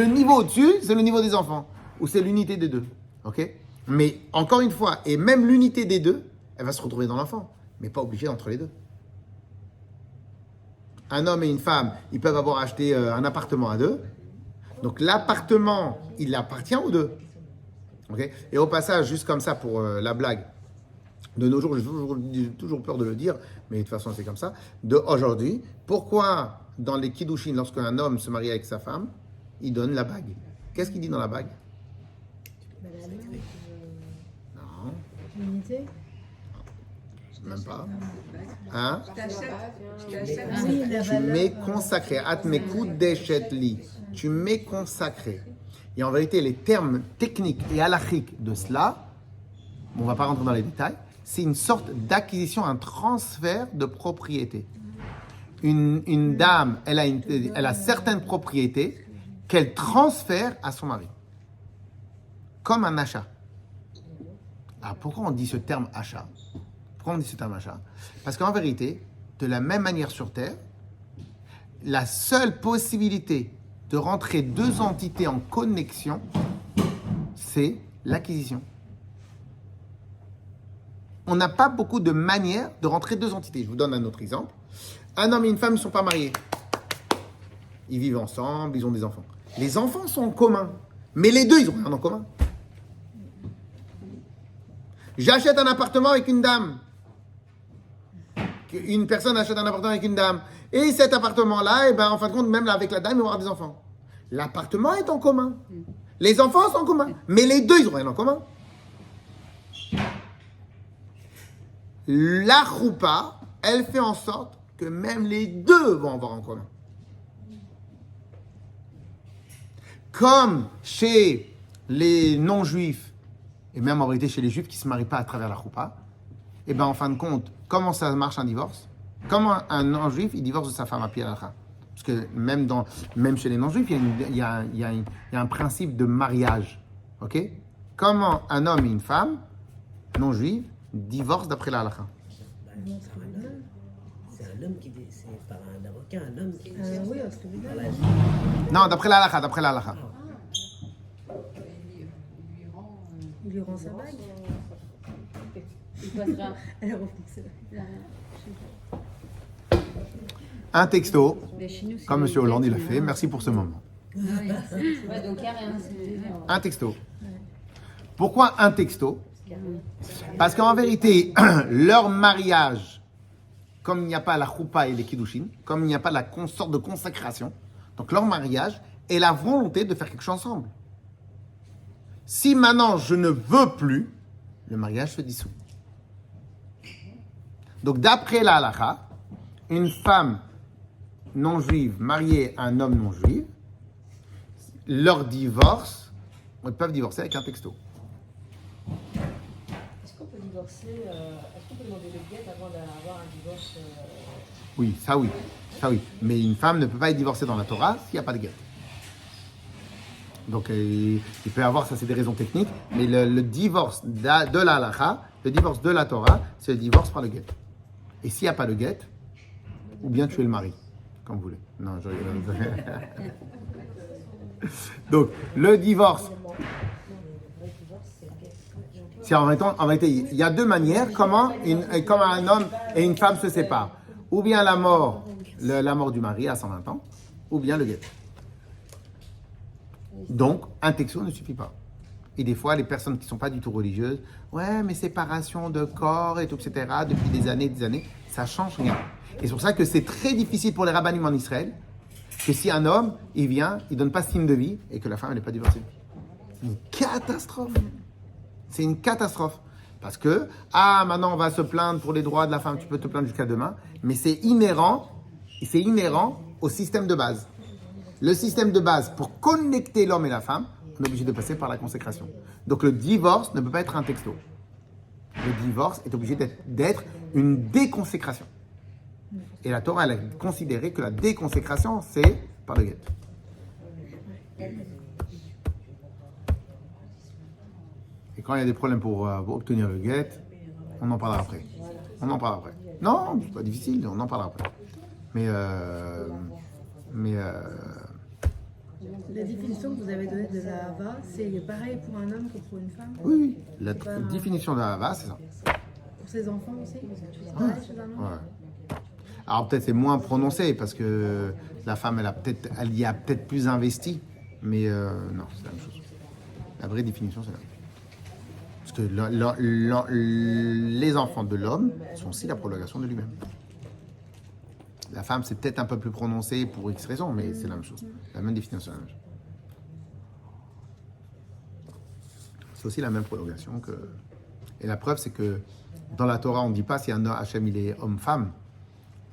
Speaker 1: niveau au-dessus, c'est le niveau des enfants, où c'est l'unité des deux. Ok? Mais encore une fois, et même l'unité des deux, elle va se retrouver dans l'enfant, mais pas obligée entre les deux. Un homme et une femme, ils peuvent avoir acheté un appartement à deux. Donc l'appartement, il appartient aux deux. Okay? Et au passage, juste comme ça pour la blague, de nos jours, j'ai toujours peur de le dire, mais de toute façon c'est comme ça, d'aujourd'hui, pourquoi dans les Kiddushin, lorsqu'un homme se marie avec sa femme, il donne la bague? Qu'est-ce qu'il dit dans la bague? Non.
Speaker 6: L'unité.
Speaker 1: Même pas. Hein?
Speaker 6: Oui,
Speaker 1: Tu m'es consacré. Tu m'es consacré. Et en vérité, les termes techniques et halachiques de cela, on ne va pas rentrer dans les détails, c'est une sorte d'acquisition, un transfert de propriété. Une dame, elle a certaines propriétés qu'elle transfère à son mari. Comme un achat. Alors pourquoi on dit ce terme achat? Pourquoi on dit ce terme achat? Parce qu'en vérité, de la même manière sur Terre, la seule possibilité de rentrer deux entités en connexion, c'est l'acquisition. On n'a pas beaucoup de manières de rentrer deux entités. Je vous donne un autre exemple. Un homme et une femme ne sont pas mariés. Ils vivent ensemble, ils ont des enfants. Les enfants sont en commun, mais les deux, ils n'ont rien en commun. J'achète un appartement avec une dame. Une personne achète un appartement avec une dame. Et cet appartement-là, en fin de compte, même avec la dame, il va avoir des enfants. L'appartement est en commun. Les enfants sont en commun. Mais les deux, ils n'ont rien en commun. La choupa, elle fait en sorte que même les deux vont avoir en commun. Comme chez les non-juifs, et même en réalité chez les juifs qui ne se marient pas à travers la choupa, en fin de compte, comment ça marche un divorce? Comment un non-juif, il divorce de sa femme à pied à la. Parce que même chez les non-juifs, il y a un principe de mariage. Ok? Comment un homme et une femme non-juive divorcent d'après la halakha?
Speaker 6: C'est un homme qui c'est par un avocat, un homme qui
Speaker 4: Oui, parce que
Speaker 1: Non, d'après la halakha, d'après la halakha.
Speaker 4: il lui rend sa bague.
Speaker 3: Il passera.
Speaker 4: Elle reprend sa bague.
Speaker 1: Un texto,
Speaker 3: Mais chez nous, c'est
Speaker 1: comme M.
Speaker 3: le
Speaker 1: Hollande, il
Speaker 3: gars
Speaker 1: a
Speaker 3: qui
Speaker 1: fait.
Speaker 3: nous-
Speaker 1: Merci pour ce moment.
Speaker 3: Ouais, donc il n'y a rien. C'est-
Speaker 1: Un texto. Pourquoi un texto? Parce qu'en vérité, leur mariage, comme il n'y a pas la choupa et les kiddushin, comme il n'y a pas la sorte de consacration, donc leur mariage est la volonté de faire quelque chose ensemble. Si maintenant je ne veux plus, le mariage se dissout. Donc d'après la halakha, une femme non-juive mariée à un homme non-juif, leur divorce, ils peuvent divorcer avec un texto.
Speaker 4: Est-ce qu'on peut divorcer est-ce qu'on peut demander le guet avant d'avoir un divorce
Speaker 1: Oui, ça oui. Ça oui. Mais une femme ne peut pas être divorcée dans la Torah s'il n'y a pas de guet. Donc il peut y avoir, ça c'est des raisons techniques, mais le divorce de la halakha, le divorce de la Torah, c'est le divorce par le guet. Et s'il n'y a pas de guet, ou bien tuer le mari, comme vous voulez. Non, je rigole. Donc le divorce, c'est en vérité, il y a deux manières comment un homme et une femme se séparent. Ou bien la mort du mari à 120 ans, ou bien le guet. Donc, un texto ne suffit pas. Et des fois, les personnes qui ne sont pas du tout religieuses, ouais, mais séparation de corps et tout, etc., depuis des années, ça change rien. Et c'est pour ça que c'est très difficile pour les rabbinim en Israël, que si un homme, il vient, il ne donne pas signe de vie, et que la femme, elle n'est pas divorcée. C'est une catastrophe. C'est une catastrophe. Parce que, maintenant, on va se plaindre pour les droits de la femme, tu peux te plaindre jusqu'à demain, mais c'est inhérent au système de base. Le système de base, pour connecter l'homme et la femme, on est obligé de passer par la consécration. Donc le divorce ne peut pas être un texto. Le divorce est obligé d'être une déconsécration. Et la Torah, elle a considéré que la déconsécration, c'est par le guet. Et quand il y a des problèmes pour obtenir le guet, on en parlera après. Non, c'est pas difficile, on en parlera après. Mais
Speaker 4: La définition que vous avez donnée de la Hava, c'est pareil pour un homme que pour une femme?
Speaker 1: oui, la définition de la Hava, c'est ça.
Speaker 4: Pour ses enfants aussi? C'est pareil chez un homme?
Speaker 1: Ouais. Alors peut-être c'est moins prononcé parce que la femme, elle y a peut-être plus investi, mais non, c'est la même chose. La vraie définition, c'est la même. Parce que les enfants de l'homme sont aussi la prolongation de lui-même. La femme, c'est peut-être un peu plus prononcé pour X raisons, mais c'est la même chose. La même définition, c'est la même chose. C'est aussi la même prolongation que... Et la preuve, c'est que dans la Torah, on ne dit pas si un Hachem, il est homme-femme,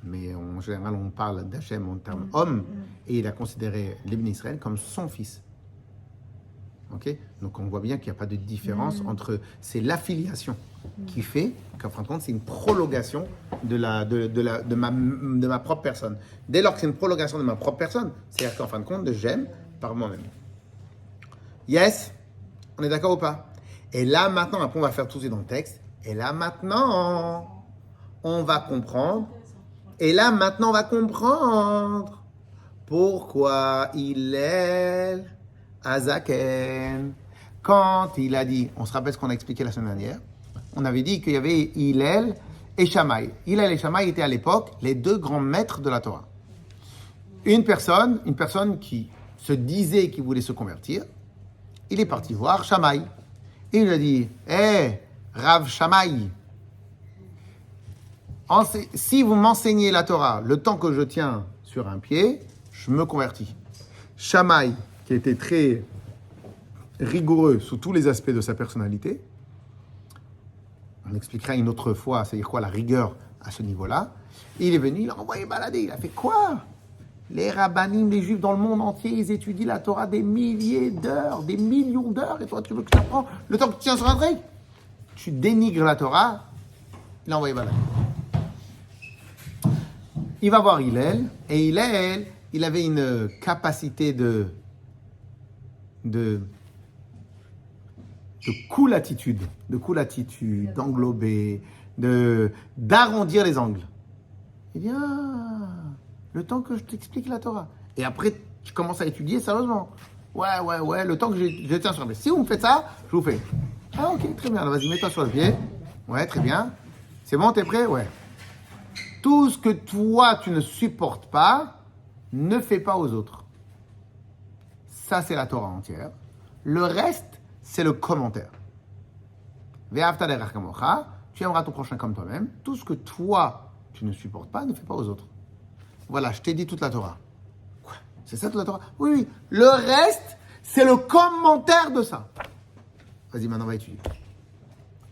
Speaker 1: mais en général, on parle d'Hachem en termes homme, et il a considéré l'Ibn Israël comme son fils. Okay? Donc on voit bien qu'il n'y a pas de différence entre... C'est l'affiliation qui fait qu'en fin de compte, c'est une prolongation de ma propre personne. Dès lors que c'est une prolongation de ma propre personne, c'est-à-dire qu'en fin de compte, j'aime par moi-même. Yes? On est d'accord ou pas? Et là, maintenant, après, on va faire tout ça dans le texte. Et là, maintenant, on va comprendre. Et là, maintenant, on va comprendre pourquoi il est Azaken. Quand il a dit, on se rappelle ce qu'on a expliqué la semaine dernière, on avait dit qu'il y avait Hillel et Shammai. Hillel et Shammai étaient à l'époque les deux grands maîtres de la Torah. Une personne qui se disait qu'il voulait se convertir, il est parti voir Shammai. Et il lui a dit, Rav Shammai, si vous m'enseignez la Torah le temps que je tiens sur un pied, je me convertis. Shammai, qui était très rigoureux sous tous les aspects de sa personnalité, on expliquera une autre fois, c'est-à-dire quoi la rigueur à ce niveau-là, il est venu, il a envoyé balader, il a fait quoi? Les rabbanim, les juifs dans le monde entier, ils étudient la Torah des milliers d'heures, des millions d'heures, et toi tu veux que je t'apprends le temps que tu tiens sur un trait? Tu dénigres la Torah, il a envoyé balader. Il va voir Hillel, et Hillel, il avait une capacité de cool attitude, d'englober, d'arrondir les angles. Il dit, le temps que je t'explique la Torah. Et après, tu commences à étudier sérieusement. Ouais, le temps que je tiens sur le pied. Si vous me faites ça, je vous fais. Ah ok, très bien, alors vas-y, mets-toi sur le pied. Ouais, très bien. C'est bon, t'es prêt? Ouais. Tout ce que toi, tu ne supportes pas, ne fais pas aux autres. Ça, c'est la Torah entière. Le reste, c'est le commentaire. Ve'ahavta l'erecha kamocha, tu aimeras ton prochain comme toi-même. Tout ce que toi, tu ne supportes pas, ne fais pas aux autres. Voilà, je t'ai dit toute la Torah. Quoi? C'est ça toute la Torah? Oui. Le reste, c'est le commentaire de ça. Vas-y, maintenant, on va étudier.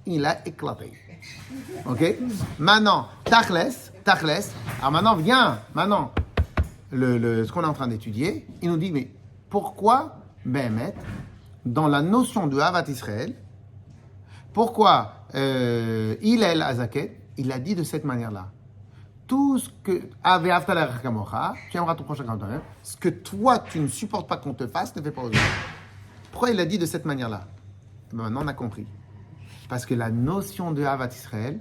Speaker 1: Il a éclaté. Ok? Maintenant, Tachles. Alors maintenant, ce qu'on est en train d'étudier, il nous dit, mais pourquoi, dans la notion de Ahavat Israël, pourquoi Hillel Azaken, il a dit de cette manière-là. Tout ce que tu aimeras ton prochain comme toi-même, ce que toi tu ne supportes pas qu'on te fasse, ne fais pas aux autres. Pourquoi il a dit de cette manière-là? Maintenant on a compris. Parce que la notion de Ahavat Israël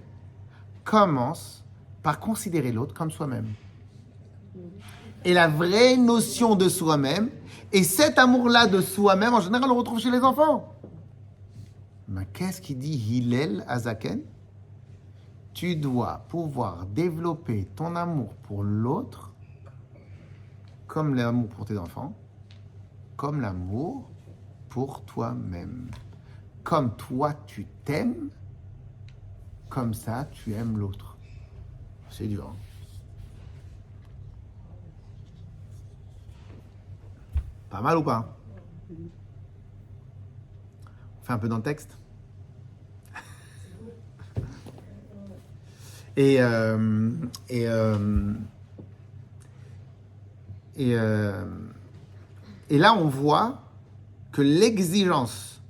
Speaker 1: commence par considérer l'autre comme soi-même. Et la vraie notion de soi-même, et cet amour-là de soi-même, en général, on le retrouve chez les enfants. Mais qu'est-ce qu'il dit Hillel Azaken? Tu dois pouvoir développer ton amour pour l'autre comme l'amour pour tes enfants, comme l'amour pour toi-même. Comme toi, tu t'aimes, comme ça, tu aimes l'autre. C'est dur. Hein? Pas mal ou pas? On fait un peu dans le texte. Et là, on voit que l'exigence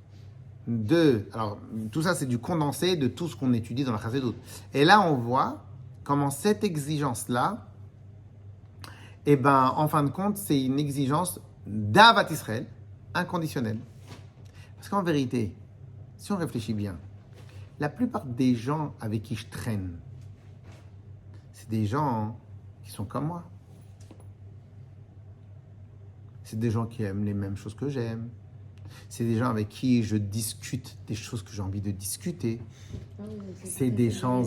Speaker 1: de... Alors, tout ça, c'est du condensé de tout ce qu'on étudie dans la Chassidut. Et là, on voit comment cette exigence-là, en fin de compte, c'est une exigence d'Ahavat Israël, inconditionnelle. Parce qu'en vérité, si on réfléchit bien, la plupart des gens avec qui je traîne, c'est des gens qui sont comme moi. C'est des gens qui aiment les mêmes choses que j'aime. C'est des gens avec qui je discute des choses que j'ai envie de discuter. C'est des gens...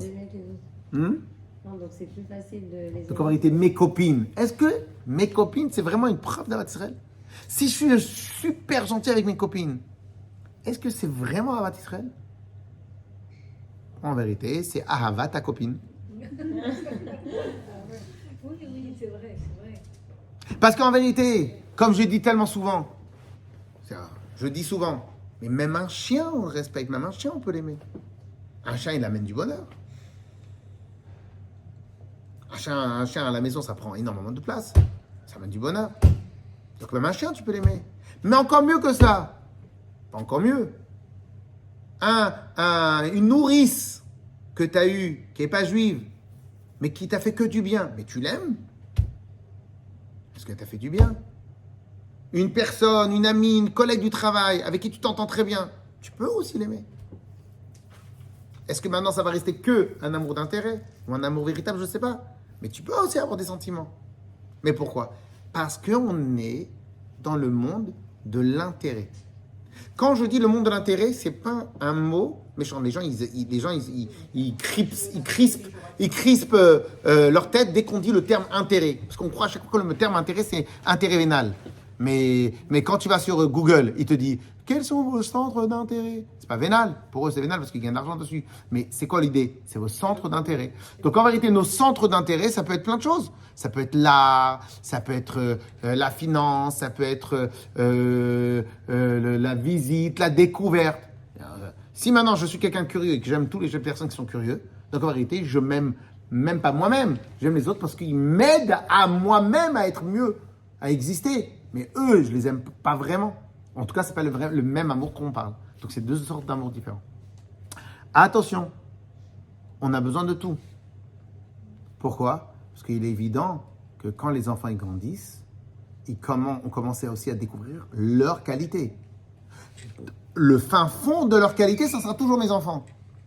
Speaker 3: Non, donc c'est plus facile de les...
Speaker 1: Donc en réalité, mes copines. Est-ce que mes copines, c'est vraiment une preuve d'Ahavat Israël? Si je suis super gentil avec mes copines, est-ce que c'est vraiment Ahavat Israël? En vérité, c'est Ahavat ta copine.
Speaker 5: Oui, c'est vrai.
Speaker 1: Parce qu'en vérité, comme je dis tellement souvent, je dis souvent, mais même un chien, on le respecte, même un chien, on peut l'aimer. Un chien, il amène du bonheur. Un chien à la maison, ça prend énormément de place. Ça amène du bonheur. Donc même un chien, tu peux l'aimer. Mais encore mieux que ça. Pas encore mieux. Une nourrice que tu as eue, qui n'est pas juive, mais qui t'a fait que du bien, mais tu l'aimes? Parce qu'elle t'a fait du bien. une personne, une amie, une collègue du travail avec qui tu t'entends très bien, tu peux aussi l'aimer. Est-ce que maintenant ça va rester que un amour d'intérêt ou un amour véritable? Je ne sais pas. Mais tu peux aussi avoir des sentiments. Mais pourquoi? Parce qu'on est dans le monde de l'intérêt. Quand je dis le monde de l'intérêt, c'est pas un mot méchant. Les gens, ils crispent leur tête dès qu'on dit le terme intérêt. Parce qu'on croit à chaque fois que le terme intérêt, c'est intérêt vénal. Mais quand tu vas sur Google, il te dit quels sont vos centres d'intérêt? C'est pas vénal. Pour eux, c'est vénal parce qu'ils gagnent de l'argent dessus. Mais c'est quoi l'idée? C'est vos centres d'intérêt. Donc en vérité, nos centres d'intérêt, ça peut être plein de choses. Ça peut être l'art, ça peut être la finance, ça peut être la visite, la découverte. Si maintenant je suis quelqu'un de curieux et que j'aime toutes les personnes qui sont curieuses, donc en vérité, je m'aime même pas moi-même. J'aime les autres parce qu'ils m'aident à moi-même à être mieux, à exister. Mais eux, je les aime pas vraiment. En tout cas, c'est pas le même amour qu'on parle. Donc c'est deux sortes d'amour différents. Attention, on a besoin de tout. Pourquoi? Parce qu'il est évident que quand les enfants ils grandissent, on commençait aussi à découvrir leurs qualités. Le fin fond de leur qualité, ça sera toujours mes enfants.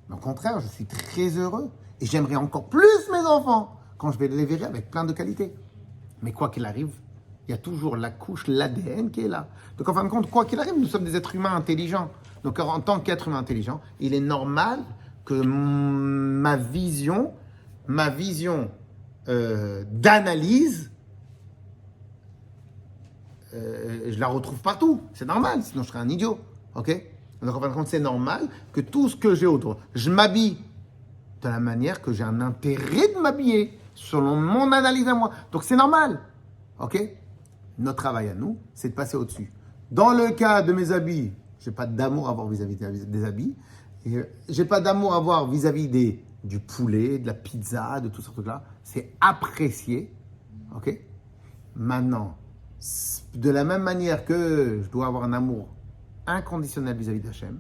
Speaker 1: Mais au contraire, je suis très heureux et j'aimerais encore plus mes enfants quand je vais les verrer avec plein de qualités. Mais quoi qu'il arrive, il y a toujours la couche, l'ADN qui est là. Donc en fin de compte, quoi qu'il arrive, nous sommes des êtres humains intelligents. Donc en tant qu'être humain intelligent, il est normal que ma vision d'analyse, je la retrouve partout. C'est normal, sinon je serais un idiot. Ok? Donc en fin de compte, c'est normal que tout ce que j'ai autour, je m'habille de la manière que j'ai un intérêt de m'habiller, selon mon analyse à moi. Donc c'est normal. Ok? Notre travail à nous, c'est de passer au-dessus. Dans le cas de mes habits, je n'ai pas d'amour à avoir vis-à-vis des habits. Je n'ai pas d'amour à avoir vis-à-vis du poulet, de la pizza, de tout ce truc-là. C'est apprécié. Ok? Maintenant, de la même manière que je dois avoir un amour inconditionnel vis-à-vis d'Hachem,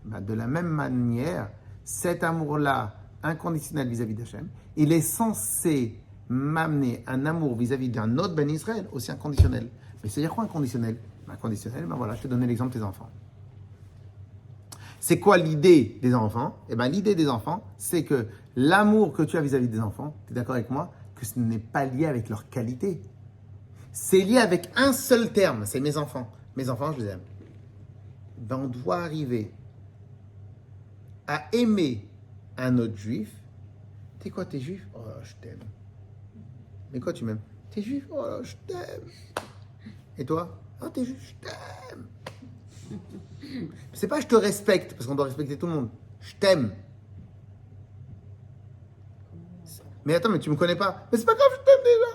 Speaker 1: de la même manière, cet amour-là, inconditionnel vis-à-vis d'Hachem, il est censé m'amener un amour vis-à-vis d'un autre Ben Israël, aussi inconditionnel. Mais c'est-à-dire quoi inconditionnel? Inconditionnel, voilà, je te donne l'exemple des enfants. C'est quoi l'idée des enfants? L'idée des enfants, c'est que l'amour que tu as vis-à-vis des enfants, tu es d'accord avec moi, que ce n'est pas lié avec leur qualité. C'est lié avec un seul terme, c'est mes enfants. Mes enfants, je les aime. On doit arriver à aimer un autre juif. T'es quoi, t'es juif? Oh, je t'aime. Mais quoi, tu m'aimes? T'es juif? Oh, je t'aime. Et toi? Oh, t'es juif? Je t'aime. C'est pas je te respecte, parce qu'on doit respecter tout le monde. Je t'aime. Mais attends, mais tu me connais pas. Mais c'est pas grave, je t'aime déjà.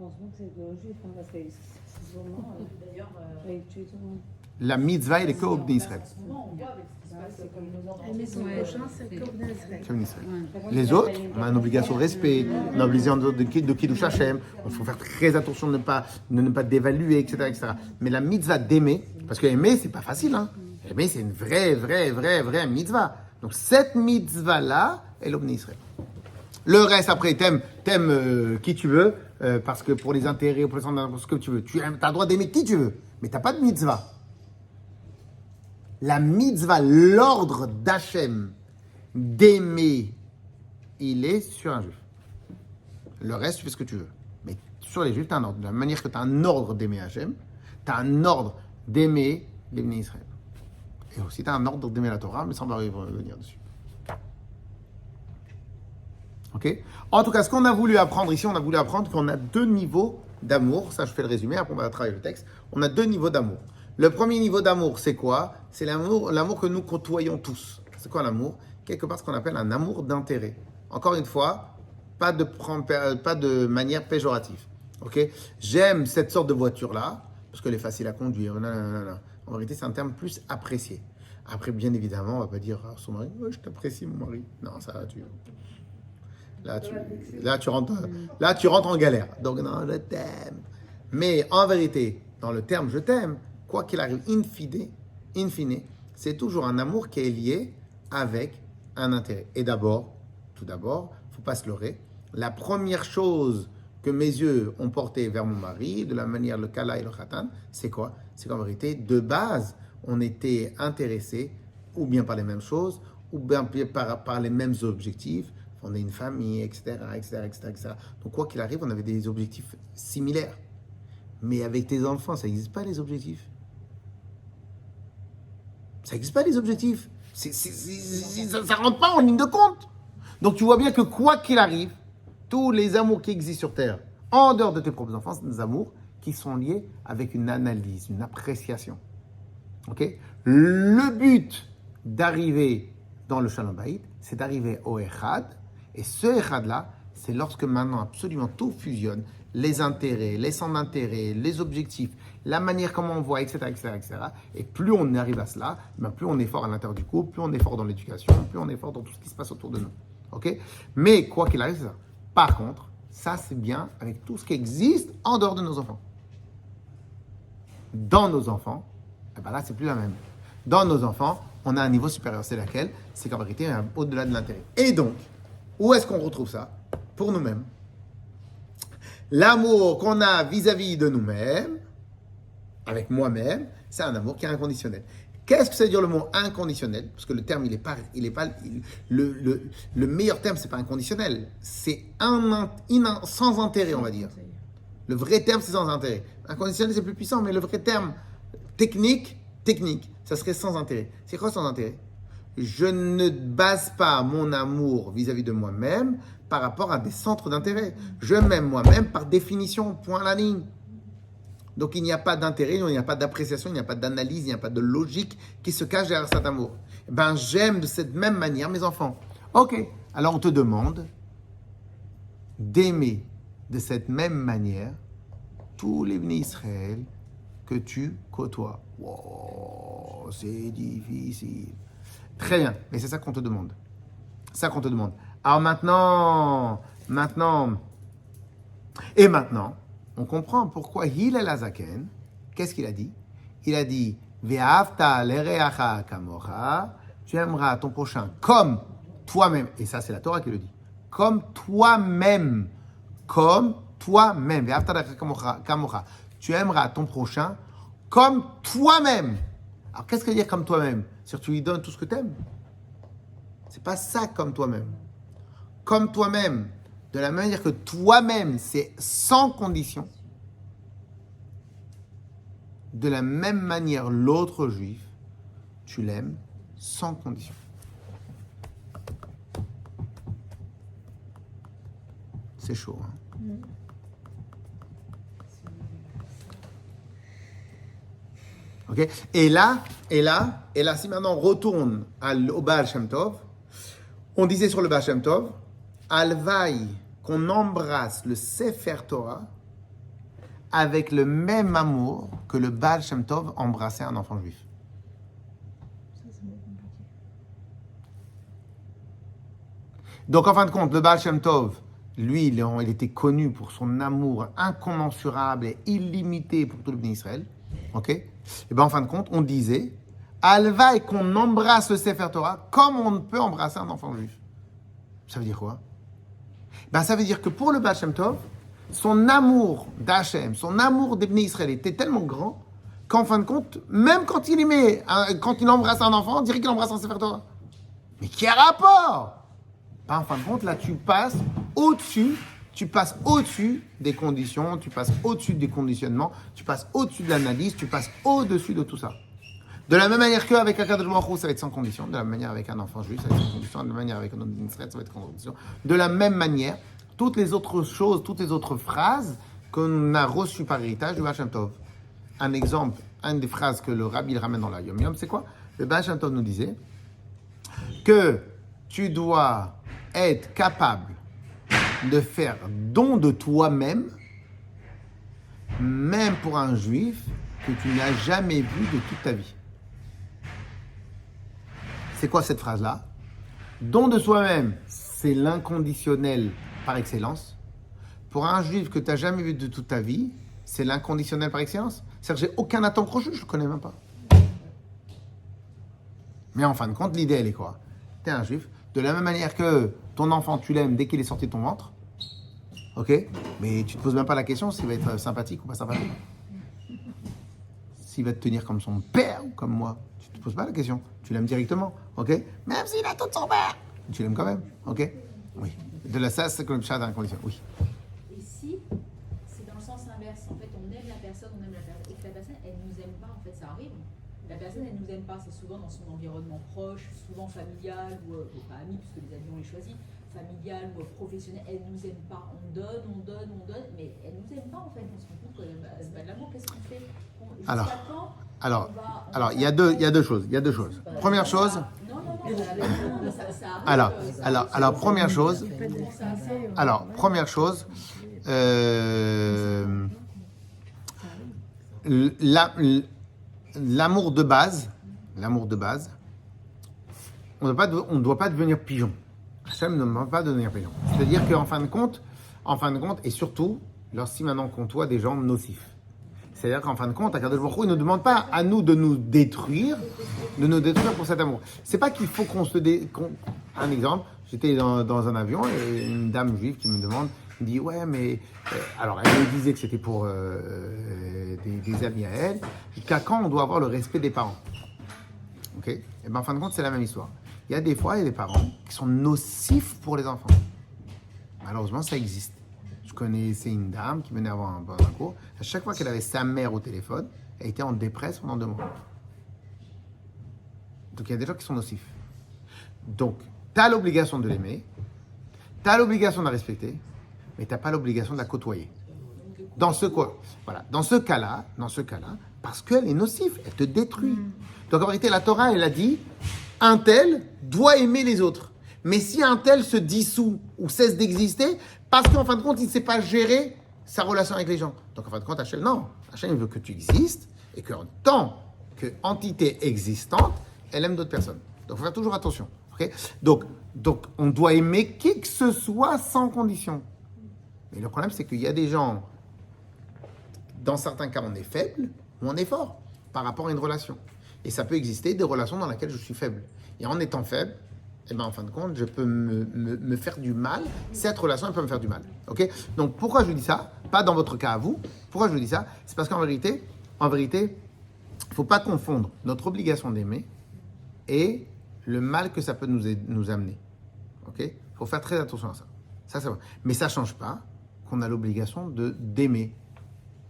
Speaker 3: Heureusement que c'est de juif, parce que c'est sûrement.
Speaker 5: D'ailleurs,
Speaker 3: J'avais tué tout le monde.
Speaker 1: La mitzvah, elle est que au Bnei Israël.
Speaker 5: en ce moment, on voit avec ce qui se passe comme nos enfants.
Speaker 4: Aimer son prochain, c'est comme dans Israël.
Speaker 1: Que Bnei Israël. Les autres, on a une obligation de respect, on a une obligation de Kiddush Hashem. Il faut faire très attention de ne pas dévaluer, etc., etc. Mais la mitzvah d'aimer, parce que aimer, c'est pas facile. Hein. Aimer, c'est une vraie mitzvah. Donc cette mitzvah-là, elle est au Bnei Israël. Le reste, après, t'aimes qui tu veux, parce que pour les intérêts, pour ce que tu veux. Tu as le droit d'aimer qui tu veux, mais tu n'as pas de mitzvah. La mitzvah, l'ordre d'Hachem d'aimer, il est sur un juif. Le reste, tu fais ce que tu veux. Mais sur les juifs, tu as un ordre. De la manière que tu as un ordre d'aimer Hachem, tu as un ordre d'aimer les Bnei Israël. Et aussi, tu as un ordre d'aimer la Torah, mais ça, on va revenir dessus. Ok? En tout cas, ce qu'on a voulu apprendre ici, on a voulu apprendre qu'on a deux niveaux d'amour. Ça, je fais le résumé, après on va travailler le texte. On a deux niveaux d'amour. Le premier niveau d'amour, c'est quoi? C'est l'amour que nous côtoyons tous. C'est quoi l'amour? Quelque part, ce qu'on appelle un amour d'intérêt. Encore une fois, pas de manière péjorative. Ok? J'aime cette sorte de voiture-là, parce qu'elle est facile à conduire. Non. En vérité, c'est un terme plus apprécié. Après, bien évidemment, on ne va pas dire à son mari, je t'apprécie, mon mari. Non, ça, Là, tu rentres en galère. Donc, non, je t'aime. Mais en vérité, dans le terme je t'aime, quoi qu'il arrive, in fine, c'est toujours un amour qui est lié avec un intérêt. Et tout d'abord, il ne faut pas se leurrer. La première chose que mes yeux ont porté vers mon mari, de la manière le kala et le khatan, c'est quoi? C'est qu'en vérité, de base, on était intéressés ou bien par les mêmes choses, ou bien par les mêmes objectifs. On est une famille, etc., etc., etc., etc. Donc quoi qu'il arrive, on avait des objectifs similaires. Mais avec tes enfants, ça n'existe pas les objectifs. Ça n'existe pas les objectifs. Ça ne rentre pas en ligne de compte. Donc tu vois bien que quoi qu'il arrive, tous les amours qui existent sur Terre, en dehors de tes propres enfants, c'est des amours qui sont liés avec une analyse, une appréciation. Ok? Le but d'arriver dans le Shalom Bayit, c'est d'arriver au Echad. Et ce Echad-là, c'est lorsque maintenant absolument tout fusionne, les intérêts, les centres d'intérêt, les objectifs, la manière comment on voit, etc., etc., etc. Et plus on arrive à cela, ben plus on est fort à l'intérieur du couple, plus on est fort dans l'éducation, plus on est fort dans tout ce qui se passe autour de nous. Ok? Mais quoi qu'il arrive, c'est ça. Par contre, ça c'est bien avec tout ce qui existe en dehors de nos enfants. Dans nos enfants, eh ben là c'est plus la même. Dans nos enfants, on a un niveau supérieur. C'est laquelle? C'est qu'en vérité, on est au-delà de l'intérêt. Et donc, où est-ce qu'on retrouve ça? Pour nous-mêmes. L'amour qu'on a vis-à-vis de nous-mêmes, avec moi-même, c'est un amour qui est inconditionnel. Qu'est-ce que ça veut dire le mot inconditionnel? Parce que le terme, le meilleur terme, c'est pas inconditionnel. C'est sans intérêt, on va dire. Le vrai terme, c'est sans intérêt. Inconditionnel, c'est plus puissant, mais le vrai terme technique, ça serait sans intérêt. C'est quoi sans intérêt? Je ne base pas mon amour vis-à-vis de moi-même par rapport à des centres d'intérêt. Je m'aime moi-même par définition, point à la ligne. Donc il n'y a pas d'intérêt, il n'y a pas d'appréciation, il n'y a pas d'analyse, il n'y a pas de logique qui se cache derrière cet amour. Ben, j'aime de cette même manière mes enfants. Ok, alors on te demande d'aimer de cette même manière tous les bénis Israël que tu côtoies. Wow, c'est difficile. Très bien, mais c'est ça qu'on te demande. Alors maintenant, on comprend pourquoi Hillel Azaken, qu'est-ce qu'il a dit? Il a dit, Ve'afta lereacha kamocha, tu aimeras ton prochain comme toi-même. Et ça, c'est la Torah qui le dit. Comme toi-même. Ve'afta lereacha kamocha. Tu aimeras ton prochain comme toi-même. Alors, qu'est-ce que veut dire comme toi-même? C'est-à-dire que tu lui donnes tout ce que tu aimes. C'est pas ça comme toi-même. Comme toi-même, de la manière que toi-même, c'est sans condition. De la même manière, l'autre juif, tu l'aimes sans condition. C'est chaud, hein? Okay. Et là, si maintenant on retourne au Baal Shem Tov, on disait sur le Baal Shem Tov, Alvaï, qu'on embrasse le Sefer Torah avec le même amour que le Baal Shem Tov embrassait un enfant juif. Donc en fin de compte, le Baal Shem Tov, lui, il était connu pour son amour incommensurable et illimité pour tout le béni Israël. Ok? Et bien en fin de compte, on disait, Alva et qu'on embrasse le Sefer Torah comme on peut embrasser un enfant juif. Ça veut dire quoi? Ben, ça veut dire que pour le Baal Shem Tov, son amour d'Hachem, son amour des bénis Israël était tellement grand qu'en fin de compte, même quand il embrasse un enfant, on dirait qu'il embrasse un Sefer Torah. Mais quel rapport? Ben, en fin de compte, là, tu passes au-dessus des conditions, tu passes au-dessus des conditionnements, tu passes au-dessus de l'analyse, tu passes au-dessus de tout ça. De la même manière qu'avec Akadosh Baruch Hu, ça va être sans condition, de la même manière avec un enfant juif, ça va être sans condition, de la même manière avec un autre Israël, ça va être sans condition. De la même manière, toutes les autres choses, toutes les autres phrases qu'on a reçues par héritage du Baal Shem Tov. Un exemple, une des phrases que le Rabbi ramène dans la Yom Yom, c'est quoi? Le Baal Shem Tov nous disait que tu dois être capable de faire don de toi-même, même pour un juif que tu n'as jamais vu de toute ta vie. C'est quoi cette phrase-là? Don de soi-même, c'est l'inconditionnel par excellence. Pour un juif que tu n'as jamais vu de toute ta vie, c'est l'inconditionnel par excellence. C'est-à-dire que j'ai aucun atome crochu, je ne le connais même pas. Mais en fin de compte, l'idée, elle est quoi? Tu es un juif. De la même manière que ton enfant, tu l'aimes dès qu'il est sorti de ton ventre, Ok? Mais tu te poses même pas la question s'il va être sympathique ou pas sympathique. S'il va te tenir comme son père ou comme moi, tu te poses pas la question. Tu l'aimes directement. Ok? Même s'il a tout son père. Tu l'aimes quand même. Ok? Oui. De la ça, c'est comme ça dans la condition. Oui.
Speaker 5: Et si c'est dans le sens inverse, en fait, on aime la personne, et que la personne, elle nous aime pas, en fait, ça arrive. La personne, elle nous aime pas, c'est souvent dans son environnement proche, souvent familial, ou pas ami, puisque les amis, on les choisit, familial ou professionnel, elle nous aime pas. On donne, mais elle nous aime pas, en fait. On se rend compte que c'est pas de l'amour, qu'est-ce qu'on fait?
Speaker 1: Alors, il y a deux choses. Première chose. Première chose. L'amour de base, on ne doit pas devenir pigeon. Hachem ne doit pas devenir pigeon. C'est-à-dire qu'en fin de compte, et surtout, si maintenant on côtoie des gens nocifs. C'est-à-dire qu'en fin de compte, Akadosh Baruch Hu, il ne demande pas à nous de nous détruire pour cet amour. C'est pas qu'il faut qu'on se Un exemple, j'étais dans un avion et une dame juive qui me demande, me dit ouais mais alors elle me disait que c'était pour des amis à elle. Jusqu'à quand on doit avoir le respect des parents? Ok? Et ben en fin de compte c'est la même histoire. Il y a des fois il y a des parents qui sont nocifs pour les enfants. Malheureusement ça existe. Je connaissais une dame qui venait avoir un cours. À chaque fois qu'elle avait sa mère au téléphone, elle était en dépresse pendant 2 mois. Donc il y a des gens qui sont nocifs. Donc tu as l'obligation de l'aimer, tu as l'obligation de la respecter, mais tu n'as pas l'obligation de la côtoyer. Dans ce cas-là, parce qu'elle est nocive, elle te détruit. Donc en vérité, la Torah, elle a dit, un tel doit aimer les autres. Mais si un tel se dissout ou cesse d'exister, parce qu'en fin de compte, il ne sait pas gérer sa relation avec les gens. Donc en fin de compte, Hachem veut que tu existes et qu'en tant qu'entité existante, elle aime d'autres personnes. Donc il faut faire toujours attention. Okay? Donc on doit aimer qui que ce soit sans condition. Mais le problème, c'est qu'il y a des gens, dans certains cas, on est faible ou on est fort par rapport à une relation. Et ça peut exister des relations dans lesquelles je suis faible. Et en étant faible, en fin de compte, je peux me faire du mal. Cette relation, elle peut me faire du mal. Okay? Donc, pourquoi je vous dis ça? Pas dans votre cas à vous. Pourquoi je vous dis ça? C'est parce qu'en vérité, il ne faut pas confondre notre obligation d'aimer et le mal que ça peut nous amener. Il faut faire très attention à ça. Ça, c'est vrai. Mais ça ne change pas qu'on a l'obligation d'aimer.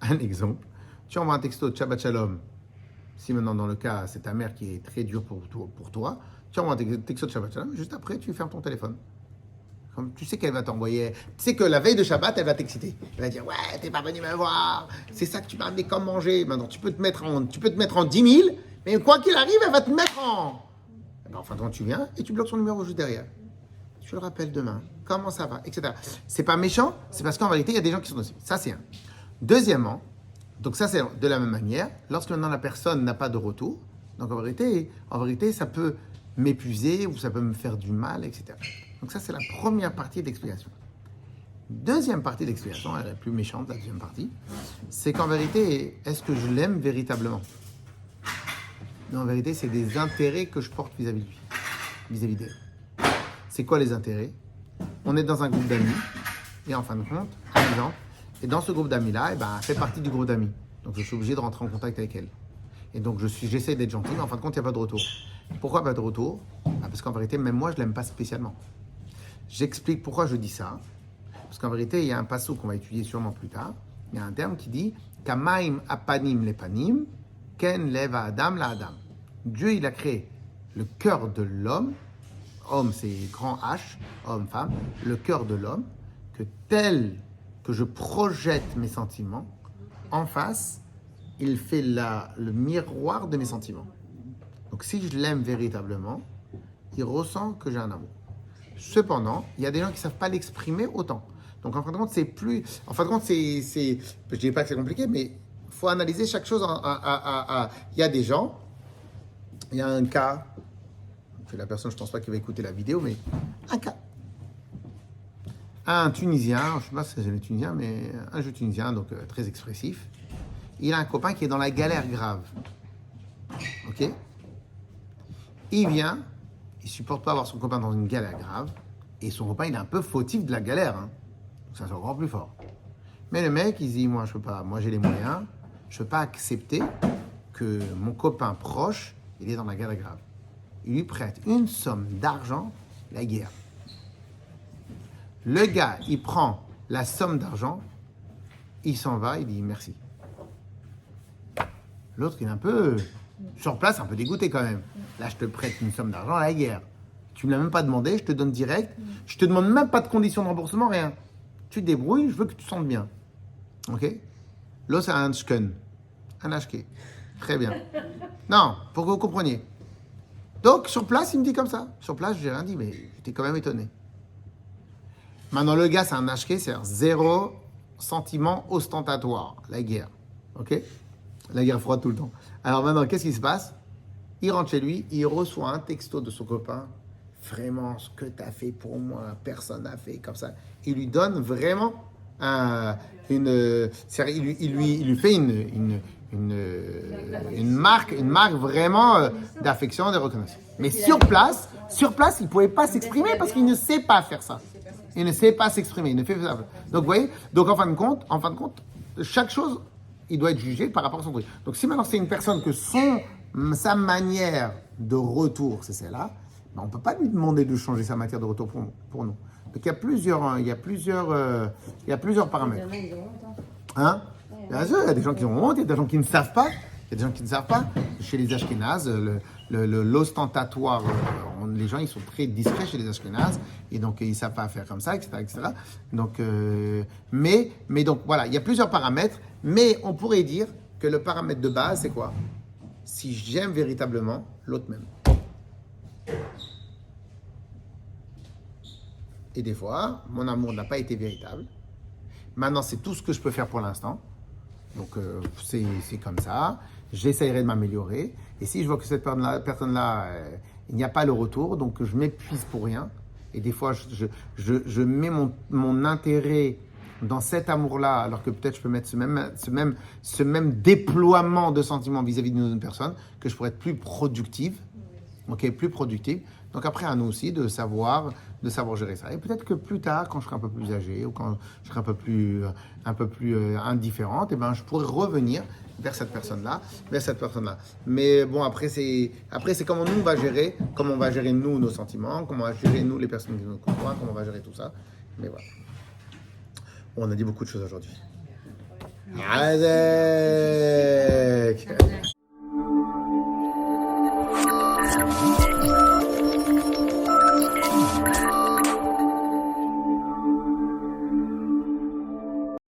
Speaker 1: Un exemple, tu envoies un texto de Shabbat Shalom. Si maintenant, dans le cas, c'est ta mère qui est très dure pour toi, tu envoies un texto de Shabbat Shalom, juste après, tu fermes ton téléphone. Comme tu sais qu'elle va t'envoyer... Tu sais que la veille de Shabbat, elle va t'exciter. Elle va dire, ouais, t'es pas venu me voir, c'est ça que tu m'as amené comme manger. Maintenant, tu peux te mettre en 10 000, mais quoi qu'il arrive, elle va te mettre en... Enfin, quand tu viens, et tu bloques son numéro juste derrière. Je le rappelle demain, comment ça va, etc. C'est pas méchant, c'est parce qu'en vérité, il y a des gens qui sont nocifs. Ça, c'est un. Deuxièmement, donc ça, c'est de la même manière, lorsque maintenant la personne n'a pas de retour, donc en vérité, ça peut m'épuiser ou ça peut me faire du mal, etc. Donc ça, c'est la première partie de l'explication. Deuxième partie de l'explication, elle est plus méchante, la deuxième partie, c'est qu'en vérité, est-ce que je l'aime véritablement? Mais en vérité, c'est des intérêts que je porte vis-à-vis de lui, vis-à-vis d'elle. C'est quoi les intérêts? On est dans un groupe d'amis, et en fin de compte, par exemple, et dans ce groupe d'amis-là, elle fait partie du groupe d'amis. Donc je suis obligé de rentrer en contact avec elle. Et donc j'essaie d'être gentil, mais en fin de compte, il n'y a pas de retour. Pourquoi pas de retour? Parce qu'en vérité, même moi, je ne l'aime pas spécialement. J'explique pourquoi je dis ça. Parce qu'en vérité, il y a un passage qu'on va étudier sûrement plus tard. Il y a un terme qui dit « Kamaim apanim lepanim, ken leva adam la adam ». Dieu, il a créé le cœur de l'homme. Homme, c'est grand H, homme, femme. Le cœur de l'homme, que tel que je projette mes sentiments, en face, il fait le miroir de mes sentiments. Donc si je l'aime véritablement, il ressent que j'ai un amour. Cependant, il y a des gens qui ne savent pas l'exprimer autant. Donc en fin de compte, c'est plus... En fin de compte, je ne dis pas que c'est compliqué, mais il faut analyser chaque chose. Il y a des gens, il y a un cas, la personne, je ne pense pas qu'il va écouter la vidéo, mais un cas. Un Tunisien, je ne sais pas si c'est un Tunisien, mais un jeune Tunisien, donc très expressif. Il a un copain qui est dans la galère grave. Ok? Il vient, il ne supporte pas avoir son copain dans une galère grave, et son copain, il est un peu fautif de la galère. Hein. Ça, c'est encore plus fort. Mais le mec, il dit, moi, je peux pas, moi, j'ai les moyens, je peux pas accepter que mon copain proche, il est dans la guerre grave. Il lui prête une somme d'argent, la guerre. Le gars, il prend la somme d'argent, il s'en va, il dit merci. L'autre, il est un peu, sur place, un peu dégoûté quand même. Là, je te prête une somme d'argent à la guerre. Tu ne me l'as même pas demandé, je te donne direct. Je te demande même pas de conditions de remboursement, rien. Tu te débrouilles, je veux que tu te sentes bien. Ok? L'autre, c'est un shken. Un hashké. Très bien. Non, pour que vous compreniez. Donc, sur place, il me dit comme ça. Sur place, j'ai rien dit, mais j'étais quand même étonné. Maintenant, le gars, c'est un hashké, c'est-à-dire zéro sentiment ostentatoire. La guerre. Ok? La guerre froide tout le temps. Alors maintenant, qu'est-ce qui se passe? Il rentre chez lui, il reçoit un texto de son copain. Vraiment, ce que tu as fait pour moi, personne n'a fait comme ça. Il lui donne vraiment il lui fait une marque vraiment d'affection, de reconnaissance. Mais sur place, il ne pouvait pas s'exprimer parce qu'il ne sait pas faire ça. Il ne sait pas s'exprimer, il ne fait ça. Donc, vous voyez, donc en fin de compte, chaque chose, il doit être jugé par rapport à son truc. Donc, si maintenant c'est une personne que sa manière de retour, c'est celle-là, ben, on ne peut pas lui demander de changer sa matière de retour pour nous. Donc, il y a plusieurs paramètres. Hein? Bien sûr, il y a des gens qui ont honte, il y a des gens qui ne savent pas. Chez les Ashkénazes, l'ostentatoire, les gens, ils sont très discrets chez les Ashkénazes, et donc ils ne savent pas faire comme ça, etc. Donc, mais donc, voilà, il y a plusieurs paramètres, mais on pourrait dire que le paramètre de base, c'est quoi? Si j'aime véritablement l'autre même. Et des fois, mon amour n'a pas été véritable. Maintenant, c'est tout ce que je peux faire pour l'instant. Donc, c'est comme ça. J'essaierai de m'améliorer. Et si je vois que cette personne-là, il n'y a pas le retour, donc je m'épuise pour rien. Et des fois, je mets mon intérêt dans cet amour-là, alors que peut-être je peux mettre ce même déploiement de sentiments vis-à-vis d'une personne, que je pourrais être plus productive. Ok, plus productive. Donc après, à nous aussi de savoir gérer ça. Et peut-être que plus tard, quand je serai un peu plus âgé ou quand je serai un peu plus indifférente, eh ben, je pourrai revenir vers cette personne-là. Mais bon, après c'est comment nous on va gérer, nous nos sentiments, comment on va gérer nous les personnes qui nous côtoient, comment on va gérer tout ça. Mais voilà. On a dit beaucoup de choses aujourd'hui. Adek.